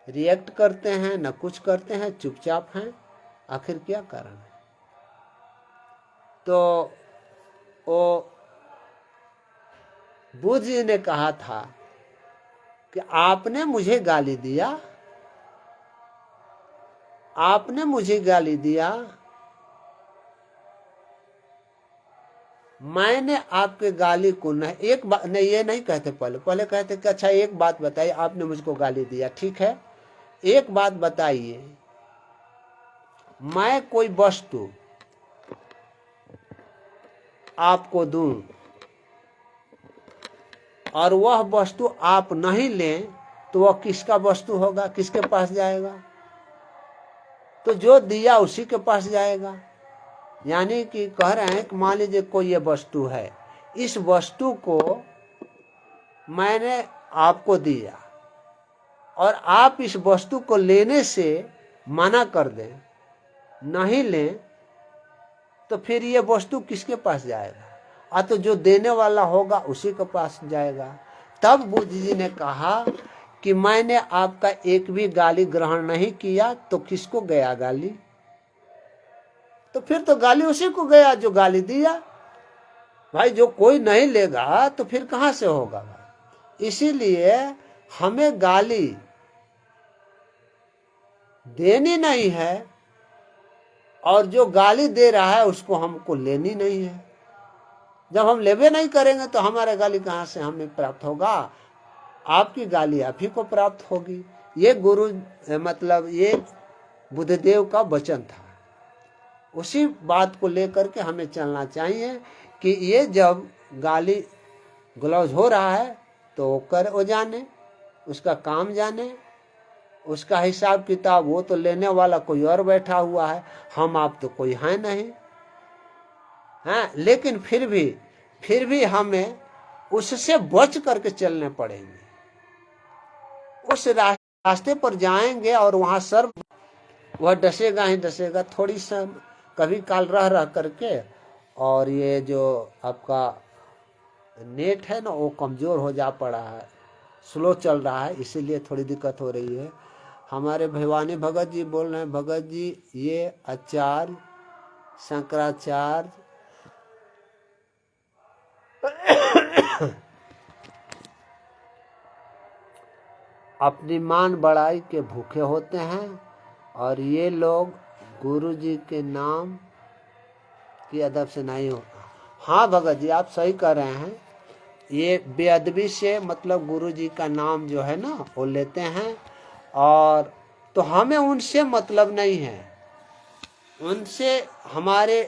रिएक्ट करते हैं न कुछ करते हैं, चुपचाप हैं, आखिर क्या कारण है? तो वो बुद्ध जी ने कहा था कि आपने मुझे गाली दिया, आपने मुझे गाली दिया, मैंने आपके गाली को नहीं, एक बात नहीं, ये नहीं कहते, पहले कहते कि अच्छा एक बात बताइए, आपने मुझको गाली दिया, ठीक है, एक बात बताइए, मैं कोई वस्तु आपको दूं और वह वस्तु आप नहीं लें तो वह किसका वस्तु होगा, किसके पास जाएगा? तो जो दिया उसी के पास जाएगा। यानी कि कह रहे हैं कि मान लीजिए कोई ये वस्तु है, इस वस्तु को मैंने आपको दिया और आप इस वस्तु को लेने से मना कर दें, नहीं लें, तो फिर ये वस्तु किसके पास जाएगा? तो जो देने वाला होगा उसी के पास जाएगा। तब बुद्ध जी ने कहा कि मैंने आपका एक भी गाली ग्रहण नहीं किया, तो किसको गया गाली? तो फिर तो गाली उसी को गया जो गाली दिया। भाई जो कोई नहीं लेगा तो फिर कहां से होगा भाई? इसीलिए हमें गाली देनी नहीं है और जो गाली दे रहा है उसको हमको लेनी नहीं है। जब हम लेवे नहीं करेंगे तो हमारा गाली कहां से हमें प्राप्त होगा? आपकी गाली आप ही को प्राप्त होगी। ये गुरु मतलब ये बुद्धदेव का वचन था। उसी बात को लेकर के हमें चलना चाहिए कि ये जब गाली गलौज हो रहा है तो वो जाने, उसका काम जाने, उसका हिसाब किताब वो तो लेने वाला कोई और बैठा हुआ है, हम आप तो कोई है नहीं, हाँ। लेकिन फिर भी हमें उससे बच करके चलने पड़ेंगे। उस रास्ते पर जाएंगे और वहां सर्व वह डसेगा ही डसेगा, थोड़ी सा कभी काल रह करके। और ये जो आपका नेट है ना वो कमजोर हो जा पड़ा है, स्लो चल रहा है, इसीलिए थोड़ी दिक्कत हो रही है। हमारे भवानी भगत जी बोल रहे हैं, भगत जी ये आचार्य शंकराचार्य अपनी मान बढ़ाई के भूखे होते हैं और ये लोग गुरु जी के नाम की अदब से नहीं होता। हाँ भगत जी आप सही कह रहे हैं, ये बेअदबी से मतलब गुरु जी का नाम जो है ना वो लेते हैं, और तो हमें उनसे मतलब नहीं है, उनसे हमारे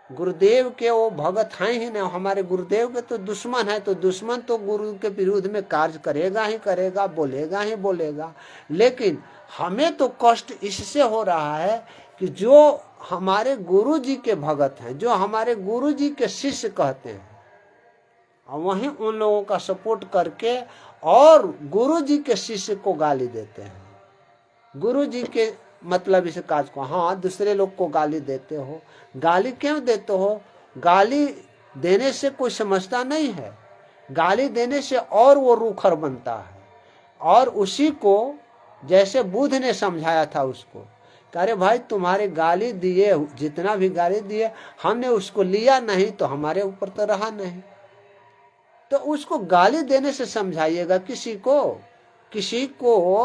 गुरुदेव के वो भगत हैं ही नहीं, हमारे गुरुदेव के तो दुश्मन है। तो दुश्मन तो गुरु के विरुद्ध में कार्य करेगा ही करेगा, बोलेगा ही बोलेगा। लेकिन हमें तो कष्ट इससे हो रहा है कि जो हमारे गुरु जी के भगत हैं, जो हमारे गुरु जी के शिष्य कहते हैं, वहीं उन लोगों का सपोर्ट करके और गुरु जी के शिष्य को गाली देते हैं। गुरु जी के मतलब इस काज को, हाँ दूसरे लोग को गाली देते हो, गाली क्यों देते हो? गाली देने से कोई समझता नहीं है, गाली देने से और वो रूखर बनता है। और उसी को जैसे बुद्ध ने समझाया था उसको अरे भाई तुम्हारे गाली दिए, जितना भी गाली दिए हमने उसको लिया नहीं तो हमारे ऊपर तो रहा नहीं। तो उसको गाली देने से समझाइएगा। किसी को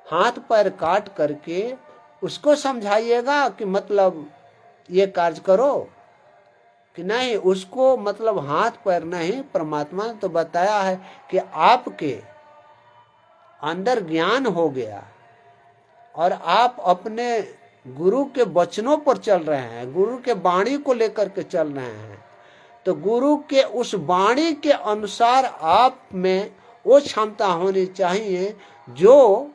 हाथ पैर काट करके उसको समझाइएगा कि मतलब ये कार्य करो, कि नहीं उसको मतलब हाथ पैर नहीं, परमात्मा ने तो बताया है कि आपके अंदर ज्ञान हो गया और आप अपने गुरु के वचनों पर चल रहे हैं, गुरु के वाणी को लेकर के चल रहे हैं, तो गुरु के उस वाणी के अनुसार आप में वो क्षमता होनी चाहिए जो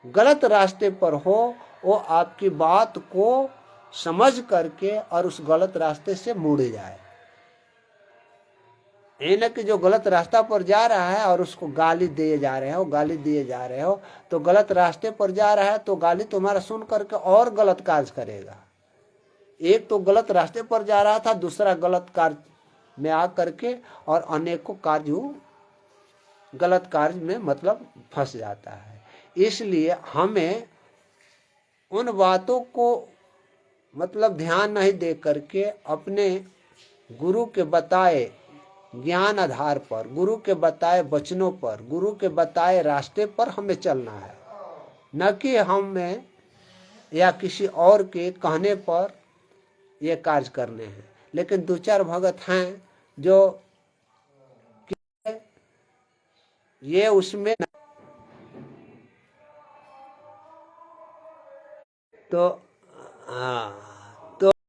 गलत रास्ते पर हो वो आपकी बात को समझ करके और उस गलत रास्ते से मुड़ जाए। ये न कि जो गलत रास्ता पर जा रहा है और उसको गाली दिए जा रहे हो, गाली दिए जा रहे हो, तो गलत रास्ते पर जा रहा है तो गाली तुम्हारा सुन करके और गलत कार्य करेगा। एक तो गलत रास्ते पर जा रहा था, दूसरा गलत कार्य में आ करके और अनेकों कार्य गलत कार्य में मतलब फंस जाता है। इसलिए हमें उन बातों को मतलब ध्यान नहीं दे करके अपने गुरु के बताए ज्ञान आधार पर, गुरु के बताए वचनों पर, गुरु के बताए रास्ते पर हमें चलना है, न कि हमें या किसी और के कहने पर ये कार्य करने हैं। लेकिन दो चार भगत हैं जो ये उसमें तो हाँ